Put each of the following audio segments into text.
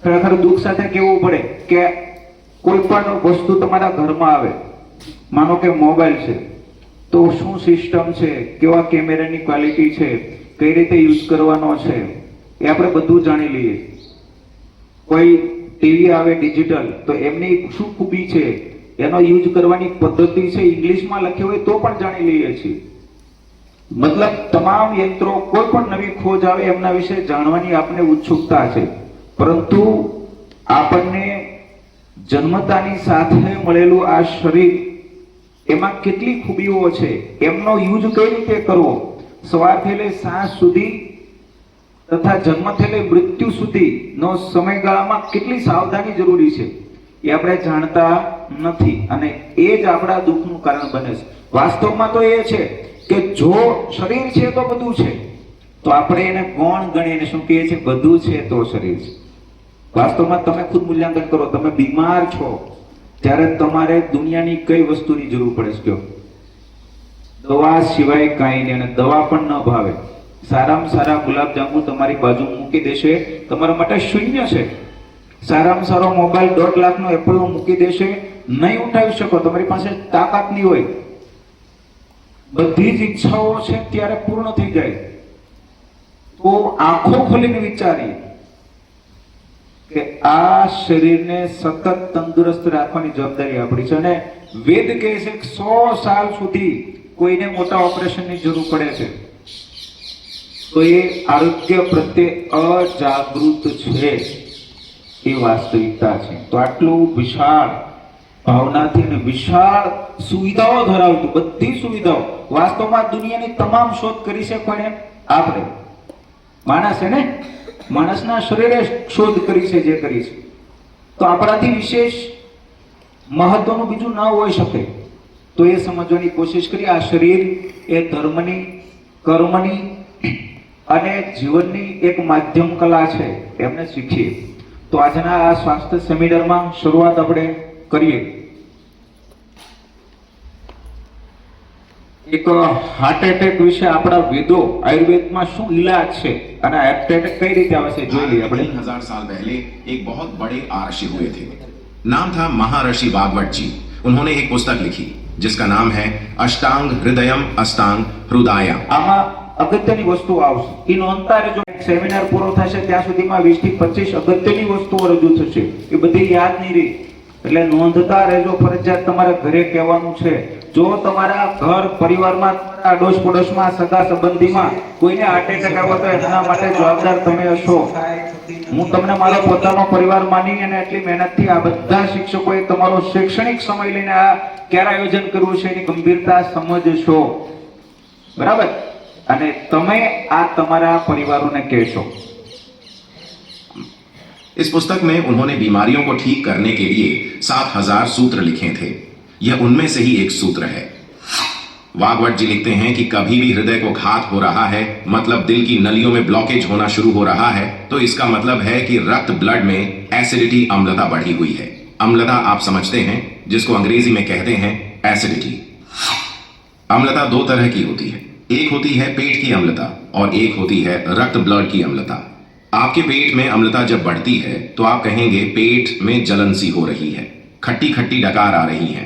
ખરેખર દુઃખ સાથે કહેવું પડે કે કોઈ પણ વસ્તુ તમારા ઘરમાં આવે, માનો કે મોબાઈલ છે, તો શું સિસ્ટમ છે, કેવા કેમેરાની ક્વોલિટી છે, કઈ રીતે યુઝ કરવાનો છે, એ આપણે બધું જાણી લઈએ. કોઈ ટીવી આવે ડિજિટલ, તો એમની શું ખૂબી છે, એનો યુઝ કરવાની પદ્ધતિ છે, ઇંગ્લિશમાં લખી હોય તો પણ જાણી લઈએ છીએ. મતલબ તમામ યંત્રો, કોઈ પણ નવી ખોજ આવે એમના વિશે જાણવાની આપણને ઉત્સુકતા છે. પરંતુ આપણને જન્મતાની સાથે મળેલું આ શરીર, એમાં કેટલી ખૂબીઓ છે, એમનો યુઝ કઈ રીતે કરવો, સવારથી લઈ સાંજ સુધી તથા જન્મથી લઈ મૃત્યુ સુધીનો સમયગાળામાં કેટલી સાવધાની જરૂરી છે, એ આપણે જાણતા નથી. અને એ જ આપણા દુઃખનું કારણ બને છે. વાસ્તવમાં તો એ છે કે જો શરીર છે તો બધું છે, તો આપણે એને ગૌણ ગણીને શું કહીએ છીએ, બધું છે તો શરીર છે. વાસ્તવમાં તમે ખુદ મૂલ્યાંકન કરો, તમે બીમાર છો ત્યારે તમારે દુનિયાની કઈ વસ્તુની જરૂર પડે છે? દવા સિવાય કાંઈ નહીં. અને દવા પણ ન ભાવે, સારામાં સારા ગુલાબજાંબુ તમારી બાજુ મૂકી દેશે, તમારા માટે શૂન્ય છે. સારામાં સારો મોબાઈલ 1.5 લાખનો એપલનો મૂકી દેશે, નહીં ઉઠાવી શકો, તમારી પાસે તાકાત નહીં હોય. બધી જ ઈચ્છાઓ છે ત્યારે પૂર્ણ થઈ જાય. તો આંખો ખોલીને વિચારીએ કે આ શરીરને સતત તંદુરસ્ત રાખવાની જવાબદારી આપણી છે. અને વેદ કહે છે કે 100 સાલ સુધી કોઈને મોટા ઓપરેશનની જરૂર પડે છે, તો એ આરોગ્ય પ્રત્યે અજાગૃત છે, એ વાસ્તવિકતા છે. તો આટલું વિશાળ ભાવનાથી ને વિશાળ સુવિધાઓ ધરાવતું, બધી સુવિધાઓ, વાસ્તવમાં દુનિયાની તમામ શોધ કરી છે કોણે? આપણે, માણસે ને, માણસના શરીરે શોધ કરી છે જે કરી છે. તો આપણાથી વિશેષ મહત્વનું બીજું ન હોઈ શકે. તો એ સમજવાની કોશિશ કરી. આ શરીર એ ધર્મની, કર્મની અને જીવનની એક માધ્યમ કલા છે, એમને શીખીએ. તો આજના આ સ્વાસ્થ્ય સેમિનારમાં શરૂઆત આપણે કરીએ. એક હાર્ટ એટેક વિશે આપણા વેદો, આયુર્વેદમાં શું ઇલાજ છે અને હાર્ટ એટેક કઈ રીતે આવે છે જોઈ લઈએ આપણે. 3000 साल पहले एक बहुत बड़े आर्षि हुए थे. नाम था महाऋषि वाग्वट जी. उन्होंने एक पुस्तक लिखी जिसका नाम है अष्टांग हृदयम अष्टांग हृदय. આમાં અગત્યની વસ્તુઓ આવશે, એ નોંધતા રહેજો. સેમિનાર પૂરો થશે ત્યાં સુધીમાં 20 થી 25 અગત્યની વસ્તુઓ રજૂ થશે, એ બધી યાદ નહીં રહી, એટલે નોંધતા રહેજો. ફરજિયાત તમારે ઘરે કહેવાનું છે. જો તમારા ઘર પરિવારમાં, આડોશ પડોશમાં, સગા સંબંધીમાં કોઈને હાર્ટ એટેક આવ્યો તો એના માટે જવાબદાર તમે હશો. હું તમને મારો પોતાનો પરિવાર માની અને એટલી મહેનતથી આ બધા શિક્ષકોએ તમારો શૈક્ષણિક સમય લઈને આ ક્યારે આયોજન કરવું છે એની ગંભીરતા સમજશો, બરાબર? અને તમે આ તમારા પરિવારોને કહેશો. इस पुस्तक में उन्होंने बीमारियों को ठीक करने के लिए 7000 सूत्र लिखे थे. यह उनमें से ही एक सूत्र है. वाग्वट जी लिखते हैं कि कभी भी हृदय को घात हो रहा है, मतलब दिल की नलियों में ब्लॉकेज होना शुरू हो रहा है, तो इसका मतलब है कि रक्त ब्लड में एसिडिटी, अम्लता बढ़ी हुई है. अम्लता आप समझते हैं, जिसको अंग्रेजी में कहते हैं एसिडिटी. अम्लता दो तरह की होती है. एक होती है पेट की अम्लता और एक होती है रक्त ब्लड की अम्लता. आपके पेट में अम्लता जब बढ़ती है तो आप कहेंगे पेट में जलन सी हो रही है, खट्टी खट्टी डकार आ रही है,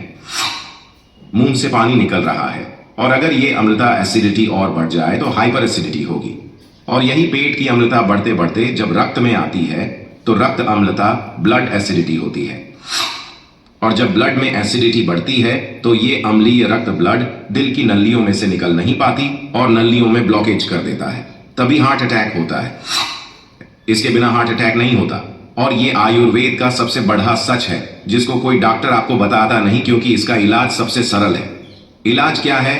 मुंह से पानी निकल रहा है. और अगर ये अम्लता एसिडिटी और बढ़ जाए तो हाइपर एसिडिटी होगी. और यही पेट की अम्लता बढ़ते बढ़ते जब रक्त में आती है तो रक्त अम्लता ब्लड एसिडिटी होती है. और जब ब्लड में एसिडिटी बढ़ती है तो ये अम्लीय रक्त ब्लड दिल की नलियों में से निकल नहीं पाती और नलियों में ब्लॉकेज कर देता है. तभी हार्ट अटैक होता है. इसके बिना हार्ट अटैक नहीं होता. और ये आयुर्वेद का सबसे बड़ा सच है जिसको कोई डॉक्टर आपको बताता नहीं, क्योंकि इसका इलाज सबसे सरल है. इलाज क्या है?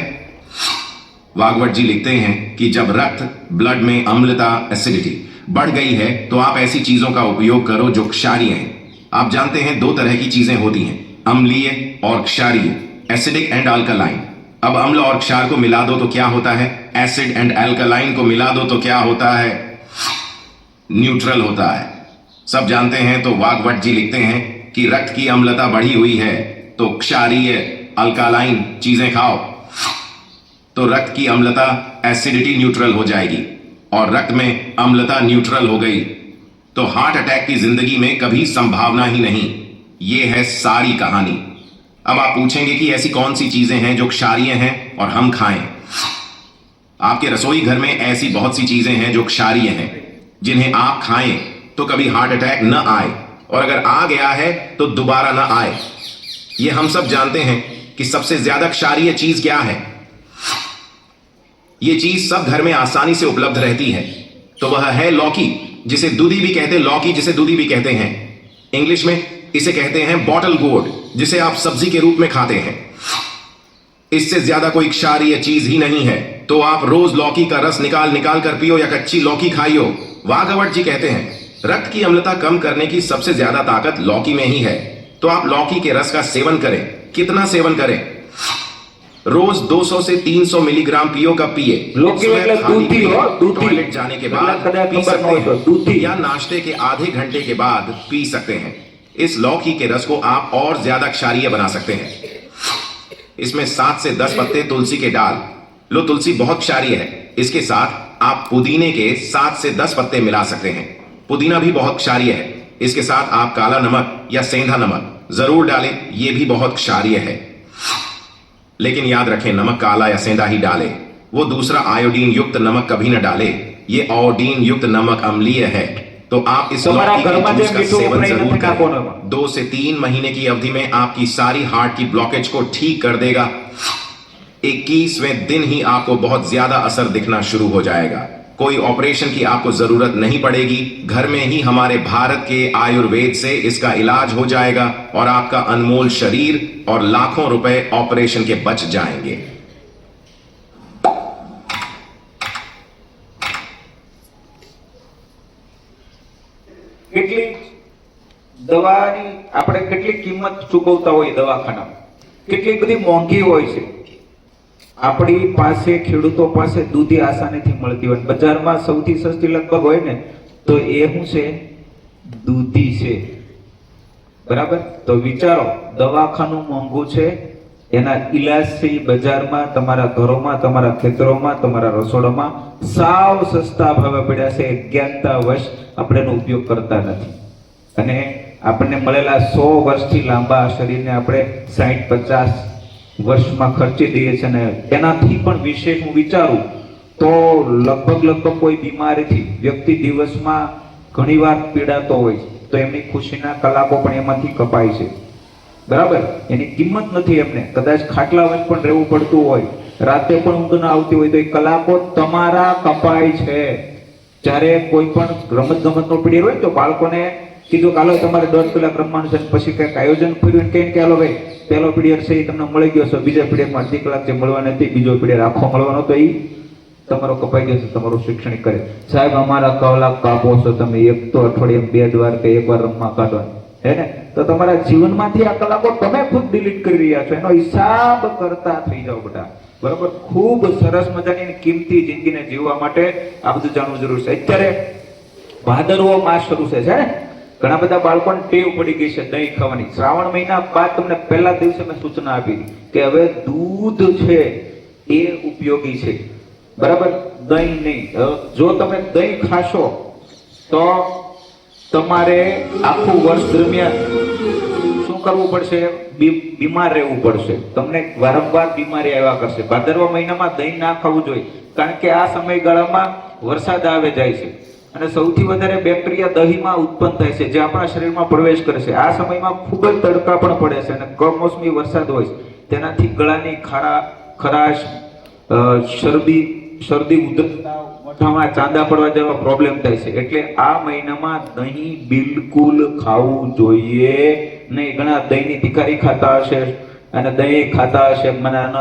वाग्वट जी लिखते हैं कि जब रक्त ब्लड में अम्लता, एसिडिटी बढ़ गई है तो आप ऐसी चीजों का उपयोग करो जो क्षारीय हैं. आप जानते हैं दो तरह की चीजें होती हैं, अम्लीय और क्षारीय, एसिडिक एंड अल्कलाइन. अब अम्ल और क्षार को मिला दो तो क्या होता है? एसिड एंड अल्कलाइन को मिला दो तो क्या होता है? न्यूट्रल होता है. सब जानते हैं. तो वाग्वट जी लिखते हैं कि रक्त की अम्लता बढ़ी हुई है तो क्षारीय, अल्कालाइन चीजें खाओ तो रक्त की अम्लता, एसिडिटी न्यूट्रल हो जाएगी. और रक्त में अम्लता न्यूट्रल हो गई तो हार्ट अटैक की जिंदगी में कभी संभावना ही नहीं। ये है सारी कहानी। अब आप पूछेंगे कि ऐसी कौन सी चीजें हैं जो क्षारीय हैं और हम खाएं। आपके रसोई घर में ऐसी बहुत सी चीजें हैं जो क्षारीय हैं, जिन्हें आप खाएं तो कभी हार्ट अटैक न आए, और अगर आ गया है तो दोबारा न आए। ये हम सब जानते हैं कि सबसे ज्यादा क्षारीय चीज क्या है। ये चीज सब घर में आसानी से उपलब्ध रहती है, तो वह है लौकी, जिसे दूधी भी कहते हैं, लौकी जिसे दूधी भी कहते हैं। इंग्लिश में इसे कहते हैं बॉटल गोर्ड, जिसे आप सब्जी के रूप में खाते हैं। इससे ज्यादा कोई क्षारीय चीज ही नहीं है। तो आप रोज लौकी का रस निकाल निकाल कर पियो या कच्ची लौकी खाइयो। वाघवट जी कहते हैं रक्त की अम्लता कम करने की सबसे ज्यादा ताकत लौकी में ही है। तो आप लौकी के रस का सेवन करें। कितना सेवन करें? रोज 200 से 300 मिलीग्राम पियो। कब पिए? लौकी सुबह मतलब खाली दूधी पेट हो, दूधी। टॉयलेट जाने के बाद मतलब कदाच पी खबर सकते न हो तो हैं, दूधी। या नाश्ते के आधे घंटे के बाद पी सकते हैं। इस लौकी के रस को आप और ज्यादा क्षारीय बना सकते हैं। इसमें 7 से 10 पत्ते तुलसी के डाल लो। तुलसी बहुत क्षारीय है। इसके साथ आप पुदीने के 7 से 10 पत्ते मिला सकते हैं। पुदीना भी बहुत क्षारीय है। इसके साथ आप काला नमक या सेंधा नमक जरूर डालें, यह भी बहुत क्षारीय है। लेकिन याद रखें, नमक काला या सेंधा ही डालें। वो दूसरा आयोडीन युक्त नमक कभी न डालें। ये आयोडीन युक्त नमक अम्लीय है। तो आप इस लौकी के जूस का सेवन जरूर करें। 2 से 3 महीने की अवधि में आपकी सारी हार्ट की ब्लॉकेज को ठीक कर देगा। 21वें दिन ही आपको बहुत ज्यादा असर दिखना शुरू हो जाएगा। कोई ऑपरेशन की आपको जरूरत नहीं पड़ेगी। घर में ही हमारे भारत के आयुर्वेद से इसका इलाज हो जाएगा और आपका अनमोल शरीर और लाखों रुपए ऑपरेशन के बच जाएंगे। કેટલી દવાની આપણે કેટલી કિંમત ચૂકવતા હોય દવાખાના, કેટલી બધી મોંઘી હોય છે। આપણી પાસે ખેડૂતો પાસે દૂધી આસાનીથી મળતી હોય, બજારમાં સૌથી સસ્તી લગભગ હોય ને તો એ શું છે? દૂધી છે, બરાબર। તો વિચારો, દવાખાનું મોંઘું છે, એના ઈલાજ છે બજારમાં, તમારા ઘરોમાં, તમારા ખેતરોમાં, તમારા રસોડામાં સાવ સસ્તા ભાવે પડ્યા છે। અજ્ઞાનતાવશ આપણે એનો ઉપયોગ કરતા નથી અને આપણને મળેલા 100 વર્ષથી લાંબા શરીરને આપણે 60-50 વર્ષમાં ખર્ચી દઈએ છીએ ને એનાથી પણ વિશેષ હું વિચારું તો લગભગ કોઈ બીમારીથી વ્યક્તિ દિવસમાં ઘણીવાર પીડાતો હોય તો એમની ખુશીના કલાકો પણ એમાંથી કપાય છે, બરાબર। એની કિંમત નથી એમને। કદાચ ખાટલા વચ પણ રહેવું પડતું હોય, રાતે પણ ઊંઘ ન આવતી હોય તો એ કલાકો તમારા કપાય છે। જ્યારે કોઈ પણ રમતગમતનો પીરિયડ હોય તો બાળકોને કીધું કે હાલો તમારે 1.5 કલાક રમવાનું છે, પછી કંઈક આયોજન કર્યું કહીને કે હાલો ભાઈ પહેલો પીરિયડ છે એ તમને મળી ગયો છે, બીજા પીરિયડમાં અડધી કલાક જે મળવા નથી, બીજો પીરિયડ આખો મળવાનો તો એ તમારો કપાઈ જશે, તમારું શૈક્ષણિક કરે। સાહેબ અમારા કલાક કાપો છો તમે, એક તો અઠવાડિયામાં 2 વાર કે 1 વાર રમવા કાઢવાનું હે ને, તો તમારા જીવનમાંથી આ કલાકો તમે ખુદ ડિલીટ કરી રહ્યા છો। એનો હિસાબ કરતા થઈ જાઓ બેટા, બરાબર। ખૂબ સરસ મજાની કિંમતી જિંદગીને જીવવા માટે આ બધું જાણવું જરૂર છે। અત્યારે ભાદરવો માસ શરૂ છે ને, ઘણા બધા બાળકોને ટેવ પડી ગઈ છે દહીં ખાવાની। શ્રાવણ મહિના બાદ તમને પહેલા દિવસે મેં સૂચના આપી કે હવે દૂધ છે એ ઉપયોગી છે, બરાબર, દહીં નહીં। જો તમે દહીં ખાશો તો તમારે આખું વર્ષ દરમિયાન શું કરવું પડશે? બીમાર રહેવું પડશે, તમને વારંવાર બીમારી આવ્યા કરશે। ભાદરવા મહિનામાં દહીં ના ખાવું જોઈએ, કારણ કે આ સમયગાળામાં વરસાદ આવે જાય છે અને સૌથી વધારે બેક્ટેરિયા દહીંમાં ઉત્પન્ન થાય છે, જે આપણા શરીરમાં પ્રવેશ કરે છે। આ સમયમાં ખૂબ જ તડકા પણ પડે છે અને કમોસમી વરસાદ હોય છે, તેનાથી ગળાની ખરાશ, શરદી, ઉધરસ, મોઢામાં ચાંદા પડવા જેવા પ્રોબ્લેમ થાય છે। એટલે આ મહિનામાં દહીં બિલકુલ ખાવું જોઈએ નહીં। ઘણા દહીંની તિકારી ખાતા હશે અને દહીં ખાતા હશે, મને ન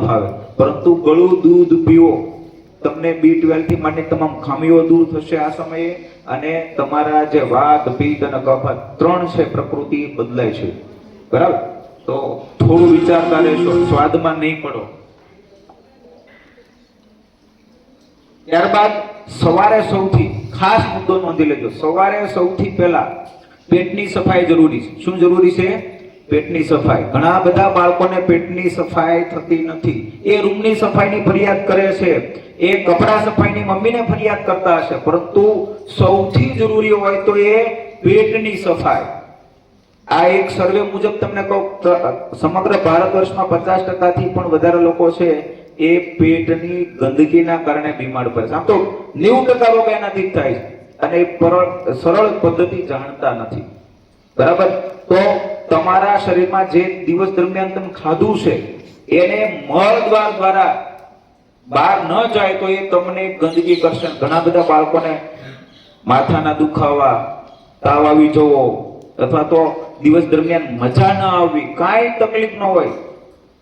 ફાવે, પરંતુ ગળું દૂધ પીવો, તમને B12 થી માંડી તમામ ખામીઓ દૂર થશે આ સમયે, અને તમારા જે વાત, પિત્ત અને કફ 3 છે પ્રકૃતિ બદલાય છે, બરાબર। તો થોડું વિચારતા રહેશો, સ્વાદમાં નહીં પડો। ત્યારબાદ સવારે સૌથી ખાસ મુદ્દો નોંધી લેજો, સવારે સૌથી પહેલા પેટની સફાઈ જરૂરી છે। શું જરૂરી છે? પેટની સફાઈ. ઘણા બધા બાળકોને પેટની સફાઈ થતી નથી. એ રૂમની સફાઈની ફરિયાદ કરે છે, એ કપડા સફાઈની મમ્મીને ફરિયાદ કરતા હશે, પરંતુ સૌથી જરૂરી હોય તો એ પેટની સફાઈ. આ એક સર્વે મુજબ તમને કહું, સમગ્ર ભારત વર્ષમાં 50% થી પણ વધારે લોકો છે એ પેટની ગંદકીના કારણે બીમાર પડે છે. આમ તો 90% રોગ એનાથી જ થાય છે, અને એ સરળ પદ્ધતિ જાણતા નથી. બરાબર? તો તમારા શરીરમાં જે દિવસ દરમિયાન તમે ખાધું છે એને મળદ્વાર દ્વારા બહાર ન જાય તો એ તમને ગંદકી કરશે. ઘણા બધા બાળકોને માથાના દુખાવા, તાવ આવી જવો, અથવા તો દિવસ દરમિયાન મજા ન આવવી, કાંઈ તકલીફ ન હોય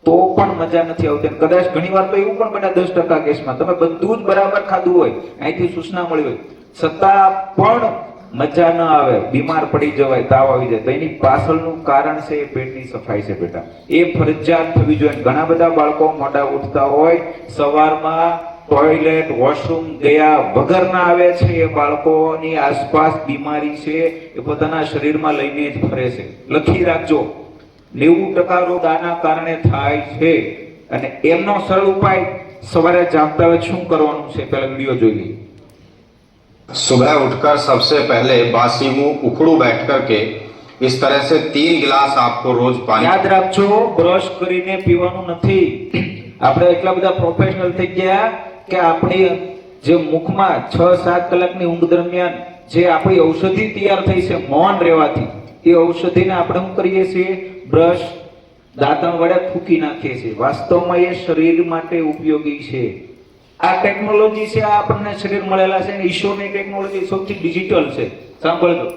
તો પણ મજા નથી આવતી. કદાચ ઘણીવાર તો એવું પણ બને 10% કેસમાં તમે બધું જ બરાબર ખાધું હોય, અહીંથી સૂચના મળી હોય, છતાં પણ મજા ન આવે, બીમાર પડી જવાય, તાવ આવી જાય, તો એની પાછળનું કારણ છે એ પેટની સફાઈ છે બેટા. એ ફરજિયાત થવી જોઈએ. ઘણા બધા બાળકો મોડા ઉઠતા હોય, સવારમાં ટોયલેટ વોશરૂમ ગયા વગરના આવે છે. એ બાળકોની આસપાસ બીમારી છે એ પોતાના શરીરમાં લઈને જ ફરે છે. લખી રાખજો, 90% રોગ આના કારણે થાય છે. અને એમનો સરળ ઉપાય, સવારે જાગતા હોય શું કરવાનું છે, પહેલા વિડીયો જોઈ લઈએ. सुबह उठकर सबसे पहले बासी मुंह उखड़ू बैठ करके इस तरह से 3 गिलास आपको रोज पानी, યાદ રાખજો, બ્રશ કરીને પીવાનું નથી. આપણે એટલા બધા પ્રોફેશનલ થઈ ગયા કે આપણી જે મુખમાં 6-7 કલાકની ઊંઘ દરમિયાન જે આપણી ઔષધિ તૈયાર થઈ છે મૌન રહેવાથી, એ ઔષધિને આપણે શું કરીએ છીએ? બ્રશ, દાંતણ વડે ફૂંકી નાખીએ છીએ. વાસ્તવમાં એ શરીર માટે ઉપયોગી છે. આ ટેકનોલોજી છે, આ આપણને શરીર મળેલા છે, અને ઈશ્વરની ટેકનોલોજી સૌથી ડિજિટલ છે. સાંભળજો.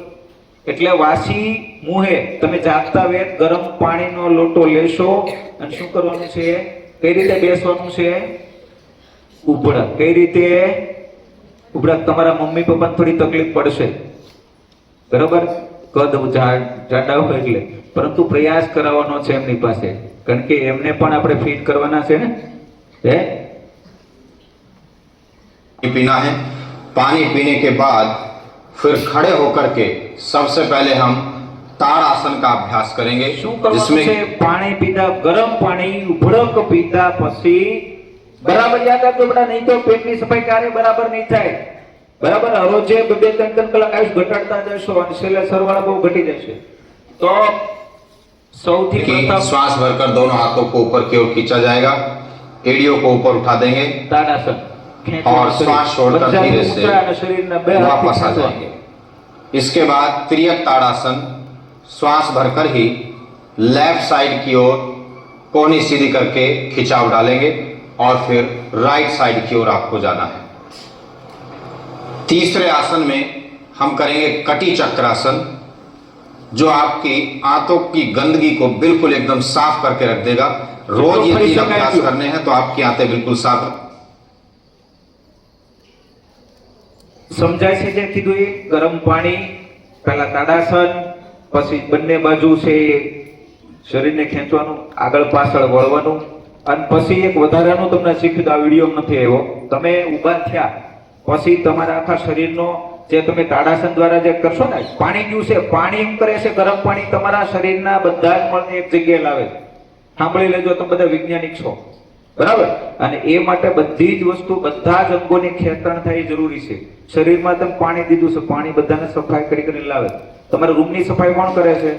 એટલે વાસી મુહે તમે જાગતા વેત ગરમ પાણીનો લોટો લેશો અને શું કરવાનું છે? કઈ રીતે બેસવાનું છે? ઉભડા. કઈ રીતે ઉભડા? તમારા મમ્મી પપ્પાને થોડી તકલીફ પડશે, બરાબર, કદ જાડા હોય એટલે, પરંતુ પ્રયાસ કરાવવાનો છે એમની પાસે, કારણ કે એમને પણ આપણે ફીટ કરવાના છે ને. હે, पीना है. पानी पीने के बाद फिर खड़े होकर के सबसे पहले हम ताड़ासन का अभ्यास करेंगे, શું કરવાનું जिसमें છે? પાણી પીધા, ગરમ પાણી ઉભડક પીધા પછી બરાબર યાદ રાખજો બેટા, નહીં તો પેટની સફાઈ ક્યારે બરાબર નહીં થાય. બરાબર? રોજે 2-3 કલાક આયુષ ઘટાડતા જશો અને છેલ્લે સરવાળા બહુ ઘટી જશે. તો સૌથી कि પ્રથમ श्वास भरकर दोनों हाथों को ऊपर की ओर खींचा जाएगा, एड़ियों को ऊपर उठा देंगे તાડાસન. और श्वास छोड़कर धीरे से શરીરના બે वापस आ जाएंगे. इसके बाद त्रियक ताड़ासन, श्वास भरकर ही लेफ्ट साइड की ओर कोहनी सीधी करके खिंचाव डालेंगे और फिर राइट साइड की ओर आपको जाना है. तीसरे आसन में हम करेंगे कटी चक्रासन, जो आपकी आंतों की गंदगी को बिल्कुल एकदम साफ करके रख देगा. रोज ये 3 अभ्यास करने हैं तो आपकी आंतें बिल्कुल साफ. સમજાય છે જે કીધું? એ ગરમ પાણી, પહેલા તાડાસન, પછી બંને બાજુ છે શરીરને ખેંચવાનું, આગળ પાછળ વળવાનું, અને પછી એક વધારાનું તમને શીખ્યું, આ વિડીયો નથી આવ્યો. તમે ઊભા થયા પછી તમારા આખા શરીરનો જે તમે તાડાસન દ્વારા જે કરશો ને, પાણી ગયું છે, પાણી એમ કરે છે, ગરમ પાણી તમારા શરીરના બધા જ મળને એક જગ્યાએ લાવે છે. સાંભળી લેજો, તમે બધા વૈજ્ઞાનિક છો, બરાબર? અને એ માટે બધી જ વસ્તુ, બધા જ અંગોની ખેંચણ થાય એ જરૂરી છે. શરીરમાં તમે પાણી દીધું છે, પાણી બધાને સફાઈ કરીને લાવે. તમારા રૂમની સફાઈ કોણ કરે છે?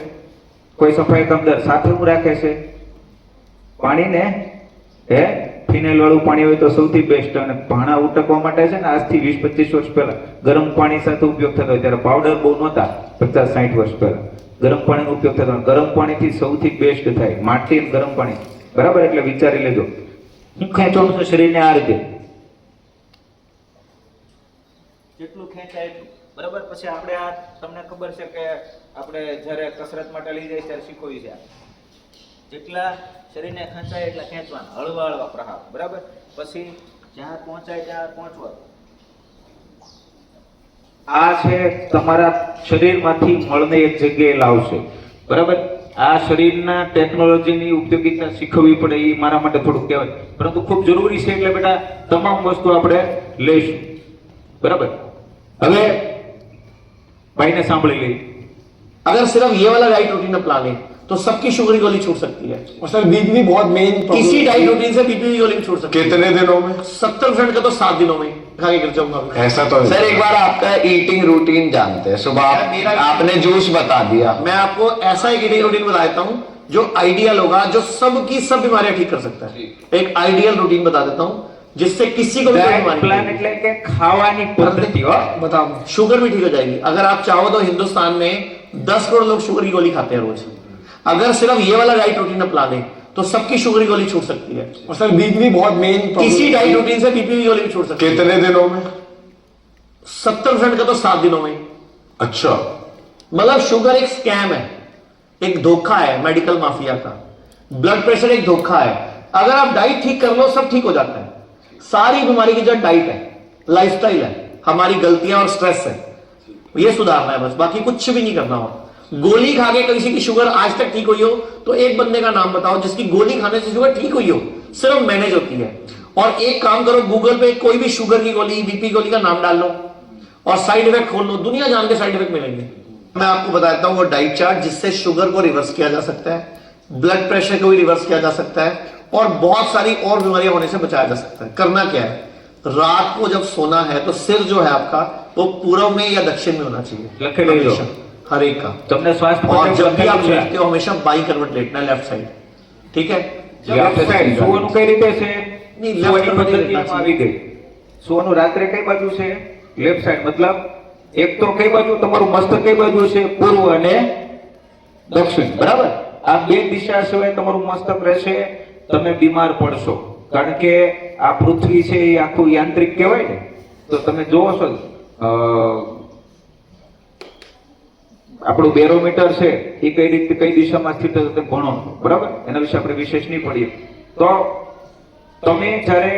કોઈ સફાઈ કામદાર સાથે હું રાખે છે? પાણીને હે ફિનાઇલ વાળું પાણી હોય તો સૌથી બેસ્ટ. અને ભાણા ઉટકવા માટે છે ને, આજથી 20-25 વર્ષ પહેલા ગરમ પાણી સાથે ઉપયોગ થતો હોય, ત્યારે પાવડર બહુ નહોતા. 50-60 વર્ષ પહેલા ગરમ પાણીનો ઉપયોગ થતો. ગરમ પાણીથી સૌથી બેસ્ટ થાય, માટી અને ગરમ પાણી. બરાબર? એટલે વિચારી લેજો. શું ખેંચવાનું છે શરીરને? આ રીતે જેટલું ખેંચાય એટલું. બરાબર? પછી આપણે આ તમને ખબર છે કે આપણે જ્યારે કસરત માટે લઈ જાય ત્યારે શીખવ્યું છે, જેટલા શરીરને ખેંચાય એટલા ખેંચવાના, હળવા હળવા પ્રહાર. બરાબર? પછી જ્યાં પહોંચાય ત્યાં પહોંચવા. આ છે તમારા શરીરમાંથી મળને એક જગ્યાએ લાવશે. બરાબર? આ શરીરના ટેકનોલોજીની ઉપયોગિતા શીખવવી પડે, એ મારા માટે થોડુંક કહેવાય, પરંતુ ખૂબ જરૂરી છે. એટલે બેટા તમામ વસ્તુ આપણે લઈશું. बराबर। હવે ભાઈને સાંભળી લઈએ। अगर सिर्फ ये वाला राइट रूटीन अपना लें तो सबकी शुगर की गोली छूट सकती है। और सर बीपी भी बहुत मेन इसी डाइट रूटीन से बीपी की गोली भी छूट सकती है। कितने दिनों में? 70% का तो 7 दिनों में खा के गिर जाऊंगा। ऐसा तो सर एक बार आपका ईटिंग रूटीन जानते हैं। सुबह आपने जूस बता दिया, मैं आपको ऐसा एक ईटिंग रूटीन बता देता हूं जो आइडियल होगा, जो सबकी सब बीमारियां ठीक कर सकता है। एक आइडियल रूटीन बता देता हूं जिससे किसी को भी कोई बीमारी પ્લાન नहीं એટલે કે ખાવાની પદ્ધતિ હો बताओ। शुगर भी ठीक हो जाएगी। अगर आप चाहो तो हिंदुस्तान में 10 करोड़ लोग शुगर की गोली खाते हैं रोज। अगर सिर्फ ये वाला डाइट रूटीन अपना लें तो सबकी शुगर की गोली छूट सकती है। और सर बीपी भी बहुत मेन इसी डाइट रूटीन से बीपी की गोली भी छूट सकती है। कितने दिनों में? 70% का तो 7 दिनों में। अच्छा, मतलब शुगर एक स्कैम है, एक धोखा है मेडिकल माफिया का। ब्लड प्रेशर एक धोखा है। अगर आप डाइट ठीक कर लो सब ठीक हो जाता है। सारी बीमारी की जड़ डाइट है, लाइफस्टाइल है, हमारी गलतियां और स्ट्रेस है, ये सुधारना है बस, बाकी कुछ भी नहीं करना हो। गोली खा के किसी की शुगर आज तक ठीक हुई हो तो एक बंदे का नाम बताओ जिसकी गोली खाने से शुगर ठीक हुई हो, सिर्फ मैनेज होती है। और एक काम करो, गूगल पे कोई भी शुगर की गोली, बीपी गोली का नाम डाल लो और साइड इफेक्ट खोल लो, दुनिया जान के साइड इफेक्ट मिलेंगे। मैं आपको बताता हूं वो डाइट चार्ट जिससे शुगर को रिवर्स किया जा सकता है, ब्लड प्रेशर को भी रिवर्स किया जा सकता है और बहुत सारी और बीमारियां होने से बचाया जा सकता है। करना क्या है, रात को जब सोना है तो सिर जो है आपका वो पूर्व में या दक्षिण में होना चाहिए, લખી લેજો। हमेशा, हर एक का। તમને સ્વાસ્થ્ય और માટે जब भी आप લખેલું છે। लेटते हो हमेशा बाई करवट लेटना है, लेफ्ट साइड, ठीक है। લેફ્ટ સાઈડ સુવાનું કઈ રીતે છે? નહીં, લેફ્ટ સુવાની કરવટ પદ્ધતિ લેટના એમાં આવી ગઈ। સુવાનું રાત્રે કઈ બાજુ છે? લેફ્ટ સાઈડ, मतलब એક તો કઈ બાજુ તમારું મસ્તક કઈ બાજુ છે? પૂર્વ અને દક્ષિણ, બરાબર? આ બે દિશા સિવાય તમારું મસ્તક રહેશે, તમે બીમાર પડશો। કારણ કે આ પૃથ્વી છે એ આખું યાંત્રિક કહેવાય ને, તો તમે જોવો છો આપણું બેરોમીટર છે એ કઈ રીતે કઈ દિશામાં સ્થિત છે તે ભણો, બરાબર? એના વિશે આપણે વિશેષ નહીં પડીએ। તો તમે જ્યારે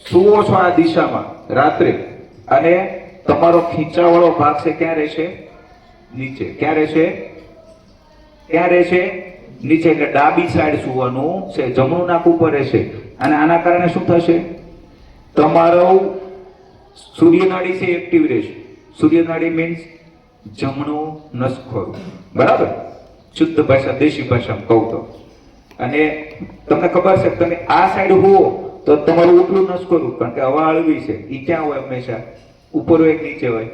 સુવો છો આ દિશામાં રાત્રે અને તમારો ખીચાવાળો ભાગ છે ક્યાં રહેશે? નીચે। ક્યાં રહેશે? ક્યાં રહેશે? નીચે। એટલે ડાબી સાઈડ સુવાનું છે, જમણું નાક ઉપર રહેશે। અને આના કારણે શું થશે? તમારું સૂર્યનાડી છે એક્ટિવ રહેશે। સૂર્યનાડી મીન્સ જમણું નસખોરું, બરાબર? શુદ્ધ ભાષા, દેશી ભાષામાં કહું તો। અને તમને ખબર છે તમે આ સાઈડ હોવો તો તમારું ઉપલું નસખોરું, કારણ કે હવા હળવી છે, એ ક્યાં હોય? હંમેશા ઉપર હોય કે નીચે હોય?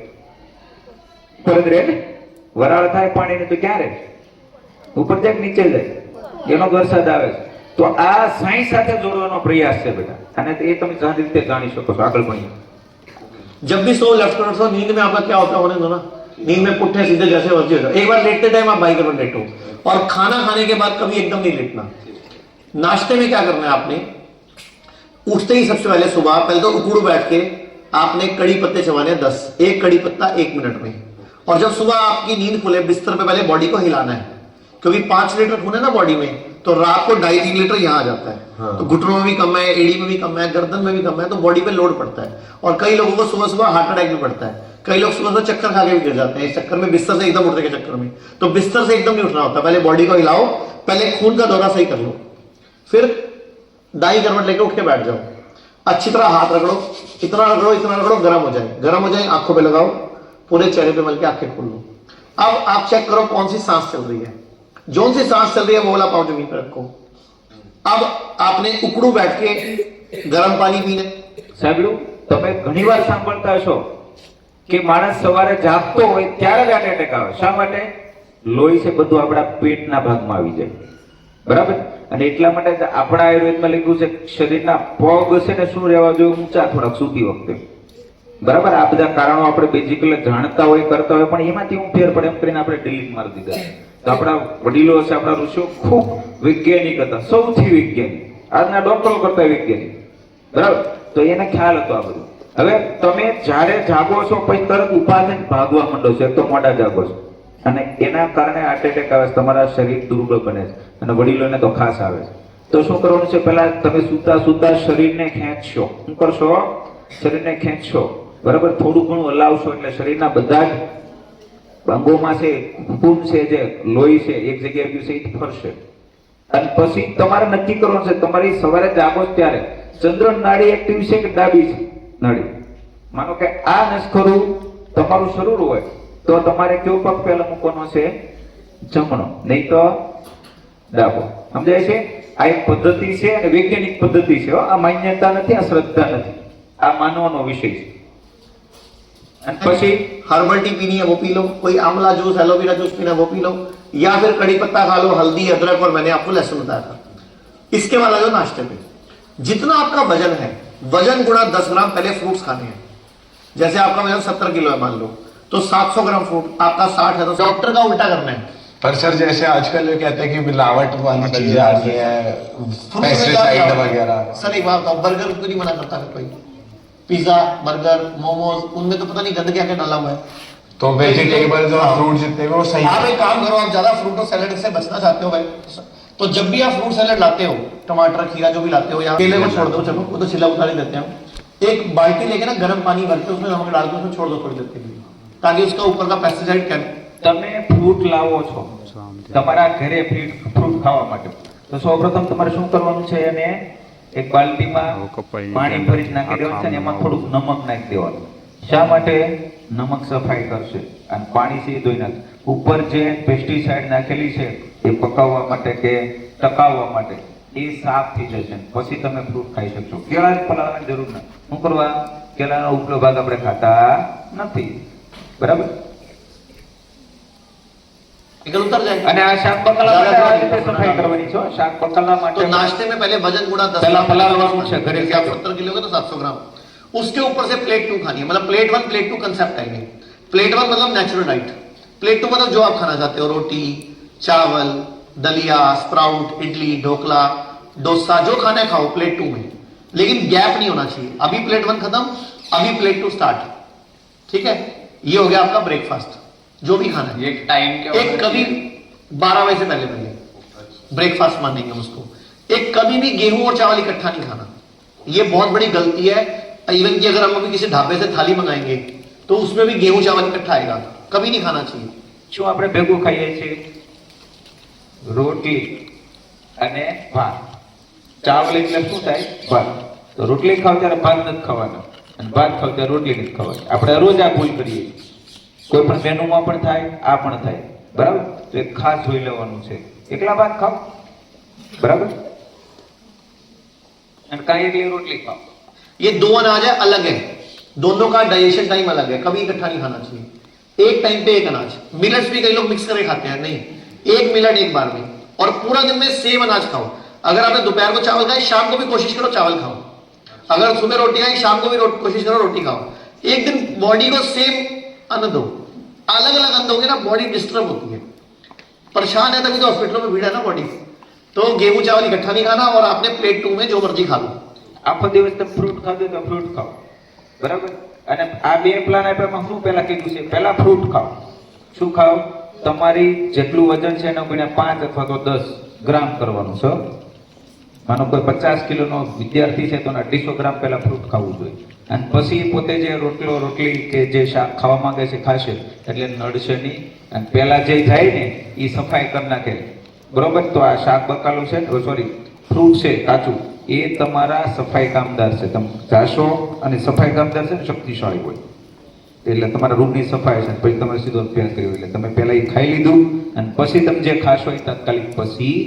ઉપર જ રહે ને। વરાળ થાય પાણીને તો ક્યાં રહે? ઉપર જાય કે નીચે જાય? એનો વરસાદ આવે છે। તો આ સાયન્સ સાથે જોડવાનો પ્રયાસ છે બેટા, અને એ તમે સારી રીતે જાણી શકો છો। આગળ ભણીએ। जब भी सो लेफ्ट करवट सो, नींद में आपका क्या होता है होने दो ना, नींद में पुट्ठे सीधे जैसे मर्जी हो जाओ। एक बार लेटते टाइम आप बाई करवट लेटो और खाना खाने के बाद कभी एकदम नहीं लेटना। नाश्ते में क्या करना है आपने, उठते ही सबसे पहले सुबह पहले तो उकड़ू बैठ के आपने कड़ी पत्ते चबाने 10, एक कड़ी पत्ता 1 मिनट में। और जब सुबह आपकी नींद खुले बिस्तर पे पहले बॉडी को हिलाना है, क्योंकि 5 लीटर खून है ना बॉडी में, तो रात को 2.5-3 लीटर यहाँ आ जाता है। तो घुटनों में भी कम है, एड़ी में भी कम है, गर्दन में भी कम है, तो बॉडी पे लोड पड़ता है। और कई लोगों को सुबह सुबह हार्ट अटैक भी पड़ता है, कई लोग सुबह सुबह चक्कर खा के भी गिर जाते हैं इस चक्कर में, बिस्तर से एकदम उठने के चक्कर में। तो बिस्तर से एकदम नहीं उठना होता, पहले बॉडी को हिलाओ, पहले खून का दौरा सही कर लो, फिर दाई करवट लेके उठ के बैठ जाओ। अच्छी तरह हाथ रगड़ो, इतना रगड़ो गर्म हो जाए, गर्म हो जाए आंखों पे लगाओ, पूरे चेहरे पे मल के आंखें खोल लो। अब आप चेक करो कौन सी सांस चल रही है, जोन सी सांस चल रही है वो वाला पाँव जमीन पर रखो। अब आपने उकड़ू बैठ के गर्म पानी पीने। સાંભળ્યું? તમે ઘણીવાર સાંભળતા હશો કે માણસ સવારે જાગતો હોય ત્યારે જ હાર્ટ એટેક આવે। શા માટે? લોહી છે બધું આપણા પેટના ભાગમાં આવી જાય, બરાબર? અને એટલા માટે જ આપણા આયુર્વેદમાં લખ્યું છે શરીરના પગ છે ને શું રહેવા જોઈએ? ઊંચા થોડાક સૂતી વખતે, બરાબર? આ બધા કારણો આપણે બેઝિકલી જાણતા હોય, કરતા હોય, પણ એમાંથી હું ફેર પડે એમ કરીને આપણે ડિલીટ મારી દીધા। તો આપણા વડીલો છે, આપણા ઋષિઓ ખૂબ વૈજ્ઞાનિક હતા, સૌથી વૈજ્ઞાનિક, આજના ડોક્ટરો કરતા વૈજ્ઞાનિક, બરાબર? તો એને ખ્યાલ હતો આ બધું। હવે તમે જ્યારે જાગો છો પછી તરત ઊભા થઈને ભાગવા માંડો છો, એક તો મોડા જાગો છો, અને એના કારણે હાર્ટ એટેક આવે છે, તમારા શરીર દુર્બળ બને છે, અને વડીલોને તો ખાસ આવે છે। તો શું કરવાનું છે? પહેલા તમે સૂતા સૂતા શરીરને ખેંચશો। શું કરશો? શરીરને ખેંચશો, બરાબર? થોડું ઘણું હલાવશો એટલે શરીરના બધા જ અંગોમાં છે ખૂન છે, જે લોહી છે એક જગ્યાએ ગયું છે એ ફરશે। અને પછી તમારે નક્કી કરવાનું છે, તમારી સવારે જાગો ત્યારે ચંદ્ર નાડી એક્ટિવ છે કે ડાબી નાડી? માનો કે આ નસખરું તમારું શરૂ હોય તો તમારે કયો પગ પહેલા મૂકવાનો છે? જમણો, નહીં તો દાબો. સમજાય છે? આ એક પદ્ધતિ છે અને વૈજ્ઞાનિક પદ્ધતિ છે હો. આ માન્યતા નથી, આ શ્રદ્ધા નથી, આ માનવાનો વિષય છે. અને પછી हर्बल टी पीनी है वो पी लो, कोई आंवला जूस एलोवेरा जूस पीना है वो पी लो, या फिर कड़ी पत्ता खा लो, हल्दी अदरक और मैंने आपको लहसुन बताया था. इसके बाद आ जाओ नाश्ते पे. जितना आपका वजन है, वजन गुणा 10 ग्राम पहले फ्रूट्स खाने हैं. जैसे आपका वजन 70 किलो है मान लो, तो 700 ग्राम फ्रूट, आपका 60 है तो डॉक्टर का उल्टा करना है. पर सर जैसे आजकल ये कहते हैं कि मिलावट वाली चीजें आ रही है, फ्रूट में पेस्टिसाइड क्या होता है? वगैरह. सर एक बात बताओ, बर्गर को नहीं मना करता है कोई, पिज्जा बर्गर मोमोज उनमें तो पता नहीं गंद क्या क्या डाला हुआ है. तो वेजिटेबल्स और फ्रूट जितने भी वो सही आप है. एक काम करो, आप ज्यादा फ्रूट और सैलेड से बचना चाहते हो भाई, तो जब भी आप फ्रूट सैलेड लाते हो, टमाटर खीरा जो भी लाते हो, या केले को छोड़ दो, चलो वो तो छिला उतार ही देते हैं हम. एक बाल्टी लेके ना गर्म पानी भर के उसमें नमक डाल के उसमें छोड़ दो थोड़ी देर के लिए, ताकि उसका ऊपर का पेस्टिसाइड क्या તમે ફ્રૂટ લાવો છો તમારા ઘરે ફ્રૂટ ખાવા માટે, તો સૌપ્રથમ તમારે શું કરવાનું છે? એને એક બાલટીમાં પાણી ભરી નાખી દેવાનું છે અને એમાં થોડુંક નમક નાખી દેવાનું. શા માટે? નમક સફાઈ કરશે અને પાણી થી ધોઈ નાખે. ઉપર જે પેસ્ટિસાઇડ નાખેલી છે એ પકાવવા માટે કે ટકાવવા માટે એ સાફ થઈ જશે. પછી તમે ફ્રૂટ ખાઈ શકશો. કેળા પલાળવાની જરૂર નથી. શું કરવા? કેળાનો ઉપલો ભાગ આપણે ખાતા નથી, બરાબર? निकल उतर जाएगा. અને આ શાક બકાલા માટે આ રીતે સફાઈ કરવાની છે. શાક બકાલા માટે तो नाश्ते में पहले वजन गुणा 10 पहला ग्राम पलाळવાનું છે ઘરે. जैसे आप 70 किलो के तो 700 ग्राम. उसके ऊपर से प्लेट 2 खानी है. मतलब प्लेट 1 प्लेट 2 कंसेप्ट आएंगे. प्लेट 1 मतलब नेचुरल डाइट, प्लेट 2 मतलब जो आप खाना चाहते हो, रोटी चावल दलिया स्प्राउट इडली ढोकला डोसा, जो खाना है खाओ प्लेट 2 में, लेकिन गैप नहीं होना चाहिए. अभी प्लेट 1 खत्म, अभी प्लेट 2 स्टार्ट. ठीक है, ये हो गया आपका ब्रेकफास्ट. जो भी खाना है एक टाइम के एक कभी 12 बजे से पहले ब्रेकफास्ट मानेंगे हम उसको. एक कभी भी गेहूं और चावल इकट्ठा नहीं खाना. ये बहुत बड़ी गलती है. इवन कि अगर हम अभी किसी ढाबे से थाली मंगाएंगे तो उसमें भी गेहूं चावल इकट्ठा आएगा. कभी नहीं खाना चाहिए. શું આપણે ભેગું ખાઈએ છીએ? રોટલી અને ભાત. ચાવલ એટલે શું થાય? ભાત. તો રોટલી ખાવ ત્યારે ભાત નથી ખાવાના અને ભાત ખાવ ત્યારે રોટલી નથી ખાવાની. આપણે રોજ આ ભૂલ કરીએ. કોઈ પણ મેનુમાં પણ થાય, આ પણ થાય, બરાબર? તો એક ખાસ જોઈ લેવાનું છે. એકલા ભાત ખાવ, બરાબર, અને કાંઈ એકલી રોટલી ખાવ. ये दो अनाज है, अलग है, दोनों का डाइजेशन टाइम अलग है. कभी इकट्ठा नहीं खाना चाहिए. एक टाइम पे एक अनाज. मिलेट्स भी कई लोग मिक्स करके खाते हैं, नहीं, एक मिलेट एक बार में. और पूरा दिन में सेम अनाज खाओ. अगर आपने दोपहर को चावल खाए, शाम को भी कोशिश करो चावल खाओ. अगर सुबह रोटी खाई, शाम को भी कोशिश करो रोटी खाओ. एक दिन बॉडी को सेम अन्न दो. अलग अलग अन्न दोगे ना, बॉडी डिस्टर्ब होती है, परेशान है, तभी तो हॉस्पिटलों में भीड़ है ना बॉडी. तो गेहूं चावल इकट्ठा नहीं खाना. और आपने प्लेट 2 में जो मर्जी खा लो. આખો દિવસ તમે ફ્રૂટ ખાધો તો ફ્રૂટ ખાઓ, બરાબર? અને આ બે પ્લાન આપ્યામાં શું પહેલા કીધું છે? પહેલા ફ્રૂટ ખાઓ. શું ખાઓ? તમારી જેટલું વજન છે એના ગુણ્યા 5 અથવા તો 10 ગ્રામ કરવાનું છે. માનો કોઈ 50 કિલોનો વિદ્યાર્થી છે તો 250 ગ્રામ પહેલા ફ્રૂટ ખાવું જોઈએ. અને પછી પોતે જે રોટલી કે જે શાક ખાવા માંગે છે ખાશે, એટલે નડશે નહીં. અને પહેલા જે જાય ને એ સફાઈ કરી નાખે, બરોબર? તો આ શાક બકાલું છે, સોરી ફ્રૂટ છે કાચું, એ તમારા સફાઈ કામદાર છે. તમે જાશો અને સફાઈ કામદાર છે ને શક્તિશાળી હોય, એટલે તમારા રૂમની સફાઈ છે. પછી તમે સીધો અભ્યાસ કર્યો, એટલે તમે પહેલા એ ખાઈ લીધું અને પછી તમે જે ખાશો એ તાત્કાલિક પછી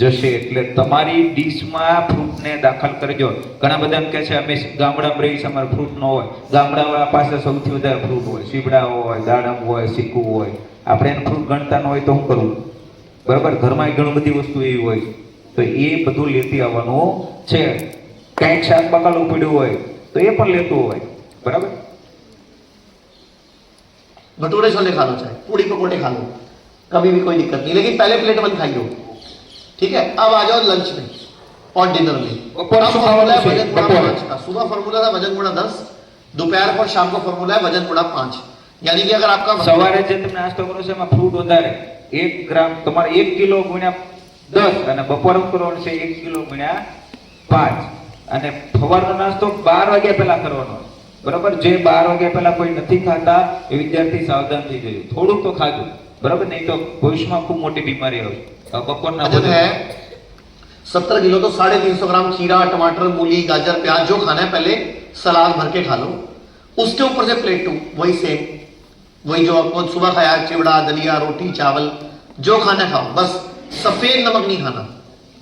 જશે. એટલે તમારી ડીશમાં ફ્રૂટને દાખલ કરજો. ઘણા બધા એમ કહે છે અમે ગામડામાં રહીએ છીએ, અમારે ફ્રૂટ ન હોય. ગામડાવાળા પાસે સૌથી વધારે ફ્રૂટ હોય, સીબડા હોય, દાડમ હોય, ચીકુ હોય. આપણે એને ફ્રૂટ ગણતા ન હોય તો શું કરવું? બરાબર? ઘરમાં ઘણી બધી વસ્તુ એવી હોય, તો એ બધું લેતી આવવાનું છે. કંઈક શાક બકાલું પડ્યું હોય તો એ પણ લેતું હોય, બરાબર? भटूरे छोले खा लो, चाहे पूड़ी पकौड़े खा लो, कभी भी कोई दिक्कत नहीं, लेकिन पहले प्लेट 1 खाइए. ठीक है, अब आ जाओ लंच में और डिनर में. बपोर अब શું फॉर्मूला है ખાવાનું છે? वजन गुणा બપોરે. 5 का. सुबह फॉर्मूला था वजन गुणा 10, दोपहर और शाम को फॉर्मूला है वजन गुणा 5. यानी कि अगर आपका સવારે જે તમે નાસ્તો કરો છો એમાં ફ્રૂટ વધારે 1 ગ્રામ, તમારે 1 કિલો ગુણ્યા 10, અને બપોરે કરવાનું છે 1 કિલો ગુણ્યા 5. અને સવારનો નાસ્તો 12 વાગ્યા પહેલા કરવાનો, બરાબર? જે 12 વાગ્યા પહેલા કોઈ નથી ખાતા એ વિદ્યાર્થી સાવધાન થઈ જજો. થોડુંક તો ખાજો, બરાબર? નહીં તો ભવિષ્યમાં ખૂબ મોટી બીમારી આવે. બપોરના वजन है 70 किलो, तो 350 ग्राम खीरा टमाटर मूली गाजर प्याज जो खाना है पहले सलाद भर के खा लो. उसके ऊपर से प्लेट 2 वही सेम, वही जो आपको सुबह खाया, चिवड़ा दलिया रोटी चावल, जो खाना खाओ. बस सफेद नमक नहीं खाना,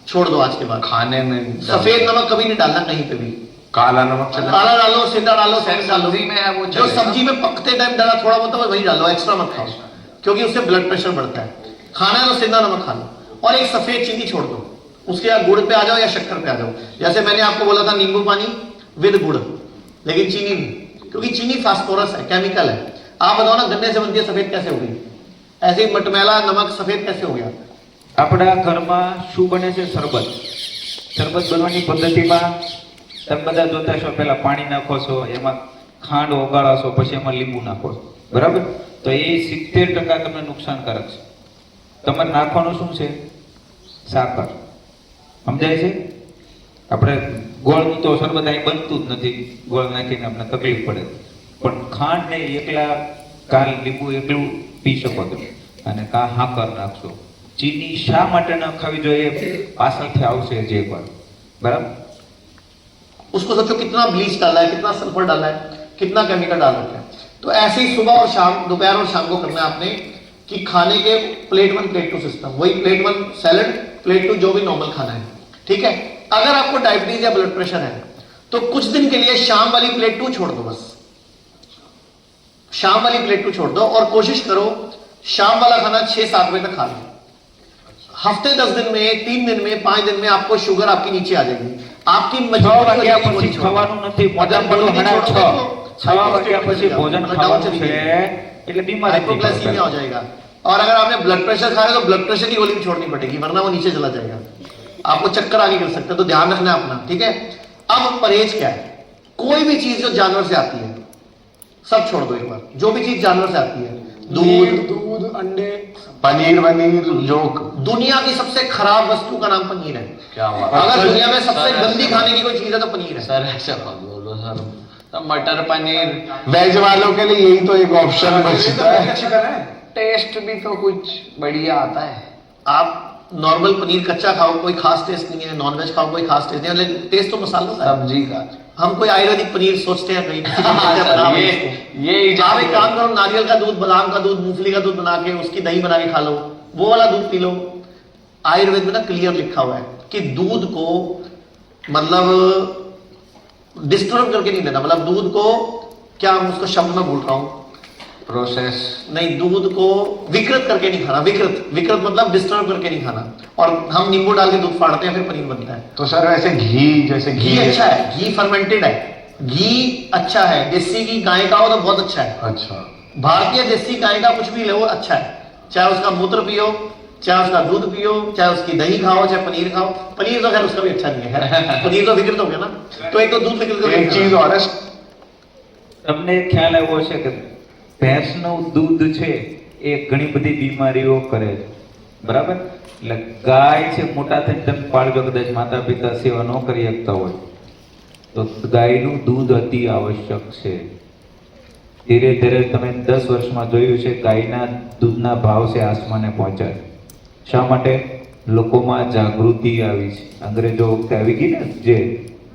छोड़ दो आज के बाद। खाने में सफेद नमक कभी नहीं डालना कहीं पे भी। काला नमक चला काला डालो, सीधा डालो, सैंड डालो, सब्जी में है वो जो चलेगा। सब्जी में पकते टाइम डाला थोड़ा बहुत तो वही डालो, एक्स्ट्रा मत खाओ, क्योंकि उससे ब्लड प्रेशर बढ़ता है। खाना है तो सीधा नमक खा लो, और एक सफेद चीनी छोड़ दो, उसके बाद गुड़ पे आ जाओ या शक्कर पे आ जाओ। जैसे मैंने आपको बोला था नींबू पानी विद गुड़, लेकिन चीनी नहीं, क्योंकि चीनी फास्फोरस है, केमिकल है। आप बताओ ना, गन्ने से बनती है, सफेद कैसे हो गई? ऐसे ही मटमैला नमक सफेद कैसे हो गया? આપણા ઘરમાં શું બને છે? શરબત. શરબત બનવાની પદ્ધતિમાં તમે બધા જોતા છો, પહેલા પાણી નાખો છો, એમાં ખાંડ ઓગાળો છો, પછી એમાં લીંબુ નાખો છો, બરાબર? તો એ 70% તમને નુકસાનકારક છે. તમારે નાખવાનું શું છે? સાકર. સમજાય છે? આપણે ગોળનું તો શરબત અહીં બનતું જ નથી, ગોળ નાખીને આપણે તકલીફ પડે, પણ ખાંડ ને એકલા કાલ લીંબુ એકલું પી શકો તમે, અને કા હાકર નાખશો. ચીની શા માટે ન ખાવી જોઈએ? પાછળથી આવશે જે પણ, બરાબર? उसको सोचो कितना ब्लीच डाला है, कितना सल्फर डाला है, कितना केमिकल डाल रखा है। तो ऐसे ही सुबह और शाम, दोपहर और शाम को करना है आपने कि खाने के प्लेट 1 प्लेट 2 सिस्टम, वही प्लेट 1 सैलड, प्लेट 2 जो भी नॉर्मल खाना है, ठीक है। अगर आपको डायबिटीज या ब्लड प्रेशर है तो कुछ दिन के लिए शाम वाली प्लेट 2 छोड़ दो, बस शाम वाली प्लेट 2 छोड़ दो, और कोशिश करो शाम वाला खाना 6-7 बजे तक खा लो। हफ्ते 10 दिन में, 3 दिन में, 5 दिन में आपको शुगर आपकी नीचे आ जाएगी। आपकी 6 વાગ્યા પછી ખાવાનું નથી, મોટા મોટું 6 વાગ્યા પછી ભોજન ખાવાનું છે, એટલે બીમારી નહીં हाइपोग्लाइसीमिया हो जाएगा। और अगर आपने ब्लड प्रेशर खाया तो ब्लड प्रेशर की गोली भी छोड़नी पड़ेगी, वरना वो नीचे चला जाएगा, आपको चक्कर आगे गिर सकता है। तो ध्यान रखना अपना, ठीक है। अब परहेज क्या है? कोई भी चीज जो जानवर से आती है सब छोड़ दो एक बार। जो भी चीज जानवर से आती है, दूध अंडे पनीर वनीर जो दुनिया की सबसे खराब वस्तु का नाम पनीर है। क्या बात। अगर दुनिया में सबसे गंदी खाने की कोई चीज है तो पनीर है। सर ऐसा मत बोलो सर, तो मटर पनीर वेज वालों के लिए यही तो एक ऑप्शन बचता है। टेस्ट भी तो कुछ बढ़िया आता है। आप नॉर्मल पनीर कच्चा खाओ, कोई खास टेस्ट नहीं है, नॉनवेज खाओ, कोई खास टेस्ट नहीं है, लेकिन टेस्ट तो मसालों का है। सब्जी का हम कोई आयुर्वेदिक पनीर सोचते हैं कहीं ये आप एक काम करो, नारियल का दूध, बादाम का दूध, मूंगफली का दूध बना के उसकी दही बना के खा लो, वो वाला दूध पी लो। आयुर्वेद में ना क्लियर लिखा हुआ है कि दूध को मतलब डिस्टर्ब करके नहीं लेना, मतलब दूध को, क्या हम उसको शब्द में भूल रहा हूं, प्रोसेस नहीं, दूध को विकृत करके नहीं खाना। विकृत मतलब डिस्टर्ब करके नहीं खाना। और हम नींबू डाल के दूध फाड़ते हैं, फिर पनीर बनता है। तो सर वैसे घी, जैसे घी अच्छा है, घी फर्मेंटेड है, घी अच्छा है, देसी घी गाय का हो तो बहुत अच्छा है। अच्छा, भारतीय देसी गाय का कुछ भी लो अच्छा है, चाहे उसका मूत्र पियो, चाहे उसका दूध पियो, चाहे उसकी दही खाओ, चाहे पनीर खाओ। पनीर तो खैर उसका भी अच्छा नहीं है, पनीर तो विकृत हो गया ना। तो एक तो दूध विकृत, एक चीज और है, તમને ખ્યાલ આવ્યો છે કે ભેંસનું દૂધ છે એ ઘણી બધી બીમારીઓ કરે છે, બરાબર? એટલે ગાય છે, મોટા થઈને તમે પાળજો, કદાચ માતા પિતા સેવા ન કરી શકતા હોય તો ગાયનું દૂધ અતિ આવશ્યક છે. ધીરે ધીરે તમે 10 વર્ષમાં જોયું છે ગાયના દૂધના ભાવ છે આસમાને પહોંચ્યા. શા માટે? લોકોમાં જાગૃતિ આવી છે. અંગ્રેજો વખતે આવી ગઈ ને જે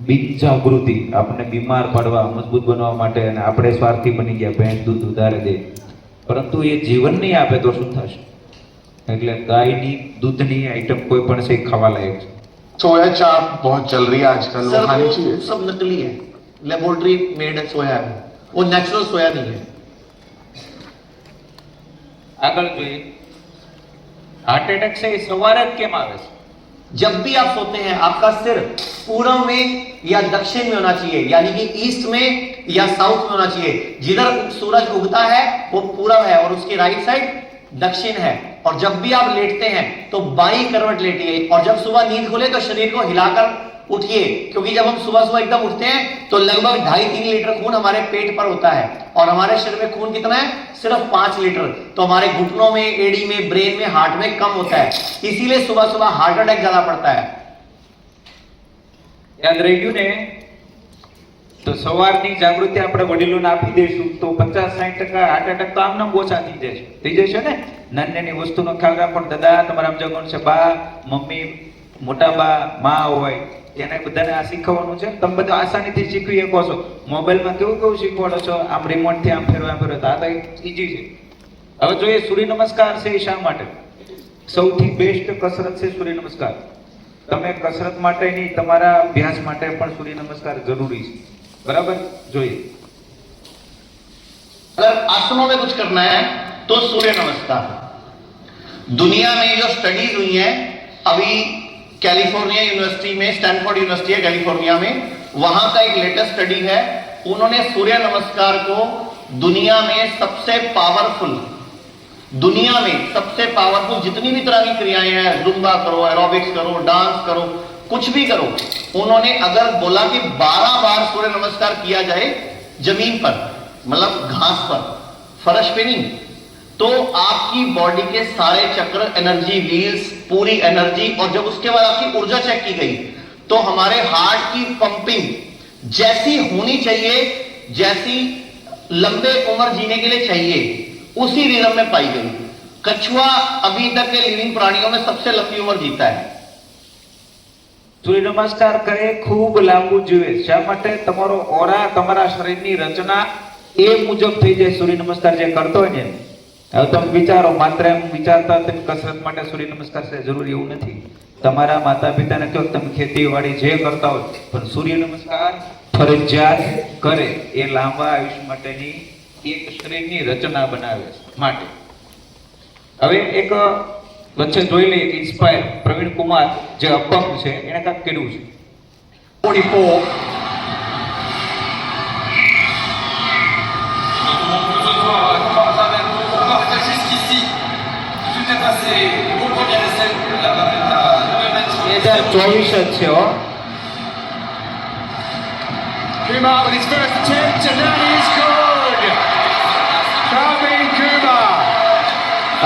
બિન જાગૃતિ, આપણને બીમાર પડવા, મજબૂત બનવા માટે, અને આપણે સ્વાર્થી બની ગયા, ભેંસ દૂધ ઉધારે દે, પરંતુ એ જીવન નહીં આપે તો શું થશે? એટલે ગાયની દૂધની આઈટમ કોઈ પણ છે ખાવા લાયક છે. सोया चाप बहुत चल रही है आजकल, वो सर खानी वो चाहिए। सब नकली है, लेबोरेटरी मेड सोया है, वो नेचुरल सोया नहीं है। આગળ જોઈએ, હાર્ટ એટેક છે એ સવારે જ કેમ આવે છે? जब भी आप सोते हैं आपका सिर पूर्व में या दक्षिण में होना चाहिए, यानी कि ईस्ट में या साउथ में होना चाहिए। जिधर सूरज उगता है वो पूरब है और उसकी राइट साइड दक्षिण है। और जब भी आप लेटते हैं तो बाई करवट लेटिए, और जब सुबह नींद खुले तो शरीर को हिलाकर उठिए, क्योंकि जब हम सुबह सुबह एकदम उठते हैं तो लगभग 2.5-3 लीटर खून हमारे पेट पर होता है, और हमारे शरीर में खून कितना है? सिर्फ 5 लीटर। तो हमारे घुटनों में, एड़ी में, ब्रेन में, हार्ट में कम होता है, इसीलिए सुबह सुबह हार्ट अटैक ज्यादा पड़ता है। યાદ રહી ગયું ને? તો સવારની જાગૃતિ આપણે વડીલોને આપી દઈશું તો 50-60% હાર્ટ એટેક તો આમને ઓછા થઈ જશે ને. નાની નાની વસ્તુનો ખ્યાલ રાખો. દાદા તમારા જગણ છે, બા, મમ્મી, મોટા બા, માં હોય, એને બધાને આ શીખવવાનું છે. તમે બધું આસાનીથી શીખવી શકો છો. મોબાઈલમાં કેવું કેવું શીખવાડો છો, આમ રિમોટ થી આમ ફેરવા તો આ તો ઈઝી છે. હવે જોઈએ સૂર્ય નમસ્કાર છે એ શા માટે? સૌથી બેસ્ટ કસરત છે સૂર્ય નમસ્કાર. તમે કસરત માટે નહીં, તમારા અભ્યાસ માટે પણ સૂર્ય નમસ્કાર જરૂરી છે. બરાબર? જોઈએ. अगर आसनों में कुछ करना है तो सूर्य नमस्कार. दुनिया में जो स्टडीज हुई हैं, अभी कैलिफोर्निया यूनिवर्सिटी में, स्टैनफोर्ड यूनिवर्सिटी है कैलिफोर्निया में, वहां का एक लेटेस्ट स्टडी है. उन्होंने सूर्य नमस्कार को दुनिया में सबसे पावरफुल जितनी भी तरह की क्रियाएं हैं, जुम्बा करो, एरोबिक्स करो, डांस करो, कुछ भी करो, उन्होंने अगर बोला कि 12 बार सूर्य नमस्कार किया जाए जमीन पर, मतलब घास पर, फर्श पे नहीं, तो आपकी बॉडी के सारे चक्र, एनर्जी व्हील्स, पूरी एनर्जी, और जब उसके बाद आपकी ऊर्जा चेक की गई तो हमारे हार्ट की पंपिंग जैसी होनी चाहिए, जैसी लंबे उम्र जीने के लिए चाहिए, उसी रिदम में पाई गई. कछुआ अभी तक के लिविंग प्राणियों में सबसे लंबी उम्र जीता है. સૂર્ય નમસ્કાર કરે ખૂબ લાંબુ જીવે. શા માટે? તમારો ઓરા, તમારા શરીરની રચના એ મુજબ થઈ જાય. સૂર્ય નમસ્કાર જે કરતો હોય ને, હવે તમે વિચારો, માત્ર એમ વિચારતા તમે કસરત માટે સૂર્ય નમસ્કાર છે જરૂરી એવું નથી. તમારા માતા પિતાને કહો તમે ખેતીવાડી જે કરતા હોય, પણ સૂર્ય નમસ્કાર ફરજિયાત કરે. એ લાંબા આયુષ્ય માટેની એક શરીરની રચના બનાવે છે માટે. હવે એક વચ્ચે જોઈ લઈએ કે ઇન્સ્પાયર પ્રવીણ કુમાર જે અપંગ છે એને કાંઈક કર્યું છે. 44. Jusqu'ici, tout est passé. Beau premier essai, la barrette à 2024 જ છે હો. Kumar with his first attempt, and that is good. Praveen Kumar.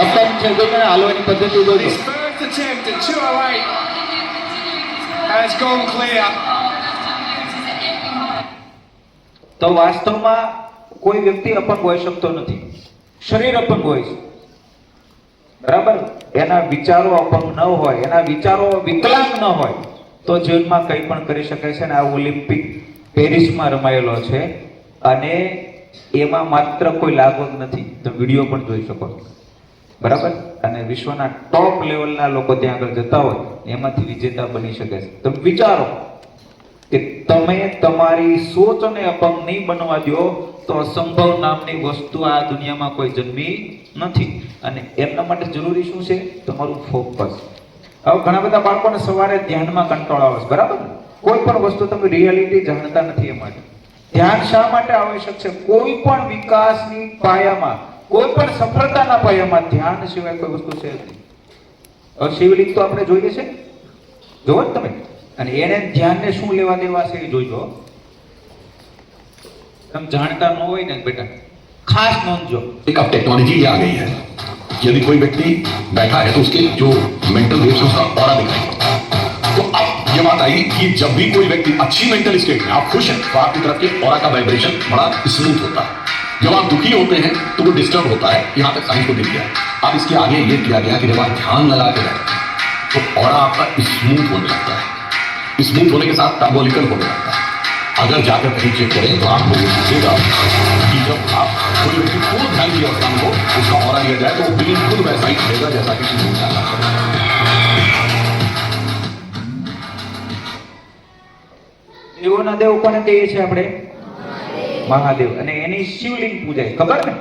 અપંગ છે તો મને હાલવાની પદ્ધતિ જોજો. His first attempt at 208 has gone clear. તો વાસ્તવમાં કોઈ વ્યક્તિ અપંગ હોઈ શકતો નથી. શરીર અપંગ હોય છે, બરાબર? એના વિચારો અપંગ ન હોય, એના વિચારો વિકલાંગ ન હોય તો જીવનમાં કંઈ પણ કરી શકે છે. અને આ ઓલિમ્પિક પેરિસમાં રમાયેલો છે અને એમાં માત્ર કોઈ લાગવગ નથી. તો વિડીયો પણ જોઈ શકો છો, બરાબર? અને વિશ્વના ટોપ લેવલના લોકો ત્યાં આગળ જતા હોય એમાંથી વિજેતા બની શકે છે. તમે વિચારો કે તમે તમારી સોચને અપંગ નહીં બનવા દો તો અસંભવ નામની વસ્તુ આ દુનિયામાં કોઈ જન્મી નથી. અને એમના માટે જરૂરી શું છે? તમારું ફોકસ. હવે ઘણા બધા બાળકોને સવારે ધ્યાનમાં કંટાળો આવે છે, બરાબર? કોઈ પણ વસ્તુ તમે રિયાલિટી જાણતા નથી. એ માટે ધ્યાન શા માટે આવશ્યક છે? કોઈ પણ વિકાસની પાયામાં, કોઈ પણ સફળતાના પાયામાં ધ્યાન સિવાય કોઈ વસ્તુ છે જ નહીં. હવે શિવલિંગ તો આપણે જોઈએ છે, જોવો ને તમે, અને એને ધ્યાનને શું લેવા દેવા છે એ જોઈજો. તમે જાણતા ન હોય ને બેટા, ખાસ નોંધજો. एक अब टेक्नोलॉजी ये आ गई है, यदि कोई व्यक्ति बैठा है तो उसके जो मेंटल वेव्स है उसका ऑरा दिखाई देता है. तो अब ये बात आई कि जब भी कोई व्यक्ति अच्छी मेंटल स्टेट में, आप खुश हैं, तो आपकी तरफ के ऑरा का वाइब्रेशन बड़ा स्मूथ होता है. जब आप दुखी होते हैं तो वो डिस्टर्ब होता है. यहाँ तक साइंस को दिख गया. अब इसके आगे ये किया गया कि जब आप ध्यान लगा के बैठते हैं तो ऑरा आपका स्मूथ होने लगता है. स्मूथ होने के साथ पैराबोलिकल होने लगता है. अगर जाकर कहीं चेक करें तो आपको दिखेगा कि जब आप कोई व्यक्ति पूर्ण ध्यान की अवस्था में हो, उसका ऑरा लिया जाए तो बिल्कुल वैसा ही रहेगा जैसा कि शुरू में દેવોના દેવ કોને કહીએ છીએ આપણે? મહાદેવ. અને એની શિવલિંગ પૂજાય, ખબર ને?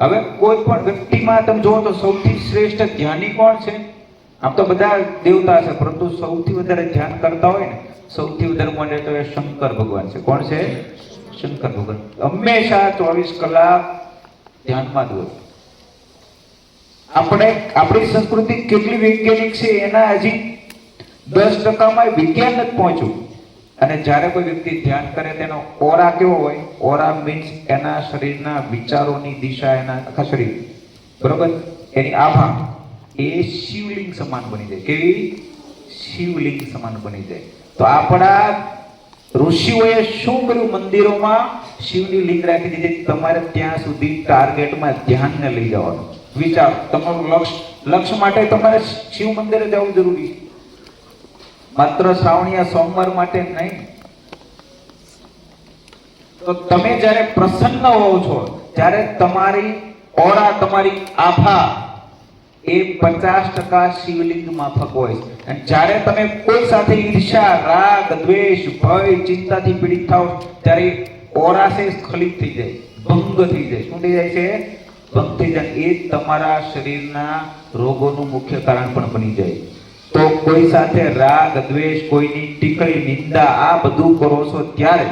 હવે કોઈ પણ વ્યક્તિમાં તમે જોવો તો સૌથી શ્રેષ્ઠ ધ્યાની કોણ છે? આમ તો બધા દેવતા છે, પરંતુ સૌથી વધારે ધ્યાન કરતા હોય ને, સૌથી વધારે મને તો એ શંકર ભગવાન છે. કોણ છે? શંકર ભગવાન. હંમેશા 24 કલાક ધ્યાનમાં જ હોય. આપણે આપણી સંસ્કૃતિ કેટલી વૈજ્ઞાનિક છે એના હજી 10% વિજ્ઞાન નથી પહોંચ્યું. અને જ્યારે કોઈ વ્યક્તિ ધ્યાન કરે તેનો ઓરા કેવો હોય? ઓરા મીન્સ એના શરીરના વિચારોની દિશા, એના આખા શરીર, બરોબર, એની આભા એ શિવલિંગ સમાન બની જાય. કેવી? શિવલિંગ સમાન બની જાય. તો આપણા ઋષિઓએ શું કર્યું? મંદિરોમાં શિવની લિંગ રાખી દીધી. તમારે ત્યાં સુધી ટાર્ગેટમાં ધ્યાનને લઈ જવાનું. વિચાર, તમારું લક્ષ્ય માટે તમારે શિવ મંદિરે જવું જરૂરી છે. માત્ર શ્રાવણીયા સોમવાર માટે નહીં. તો તમે જ્યારે પ્રસન્ન હોવ છો ત્યારે તમારી ઓરા, તમારી આભા એ 50% શિવલિંગ માફક હોય છે. અને જ્યારે તમે કોઈ સાથે ઈર્ષ્યા, રાગ, દ્વેષ, ભય, ચિંતાથી પીડિત થાઓ ત્યારે ઓરા છે સ્ખલિત થઈ જાય, ભંગ થઈ જાય. શું થઈ જાય છે? ભંગ થઈ જાય. એ તમારા શરીરના રોગોનું મુખ્ય કારણ પણ બની જાય. તો કોઈ સાથે રાગ, દ્વેષ, કોઈની ટીકડી, નિંદા આ બધું કરો છો ત્યારે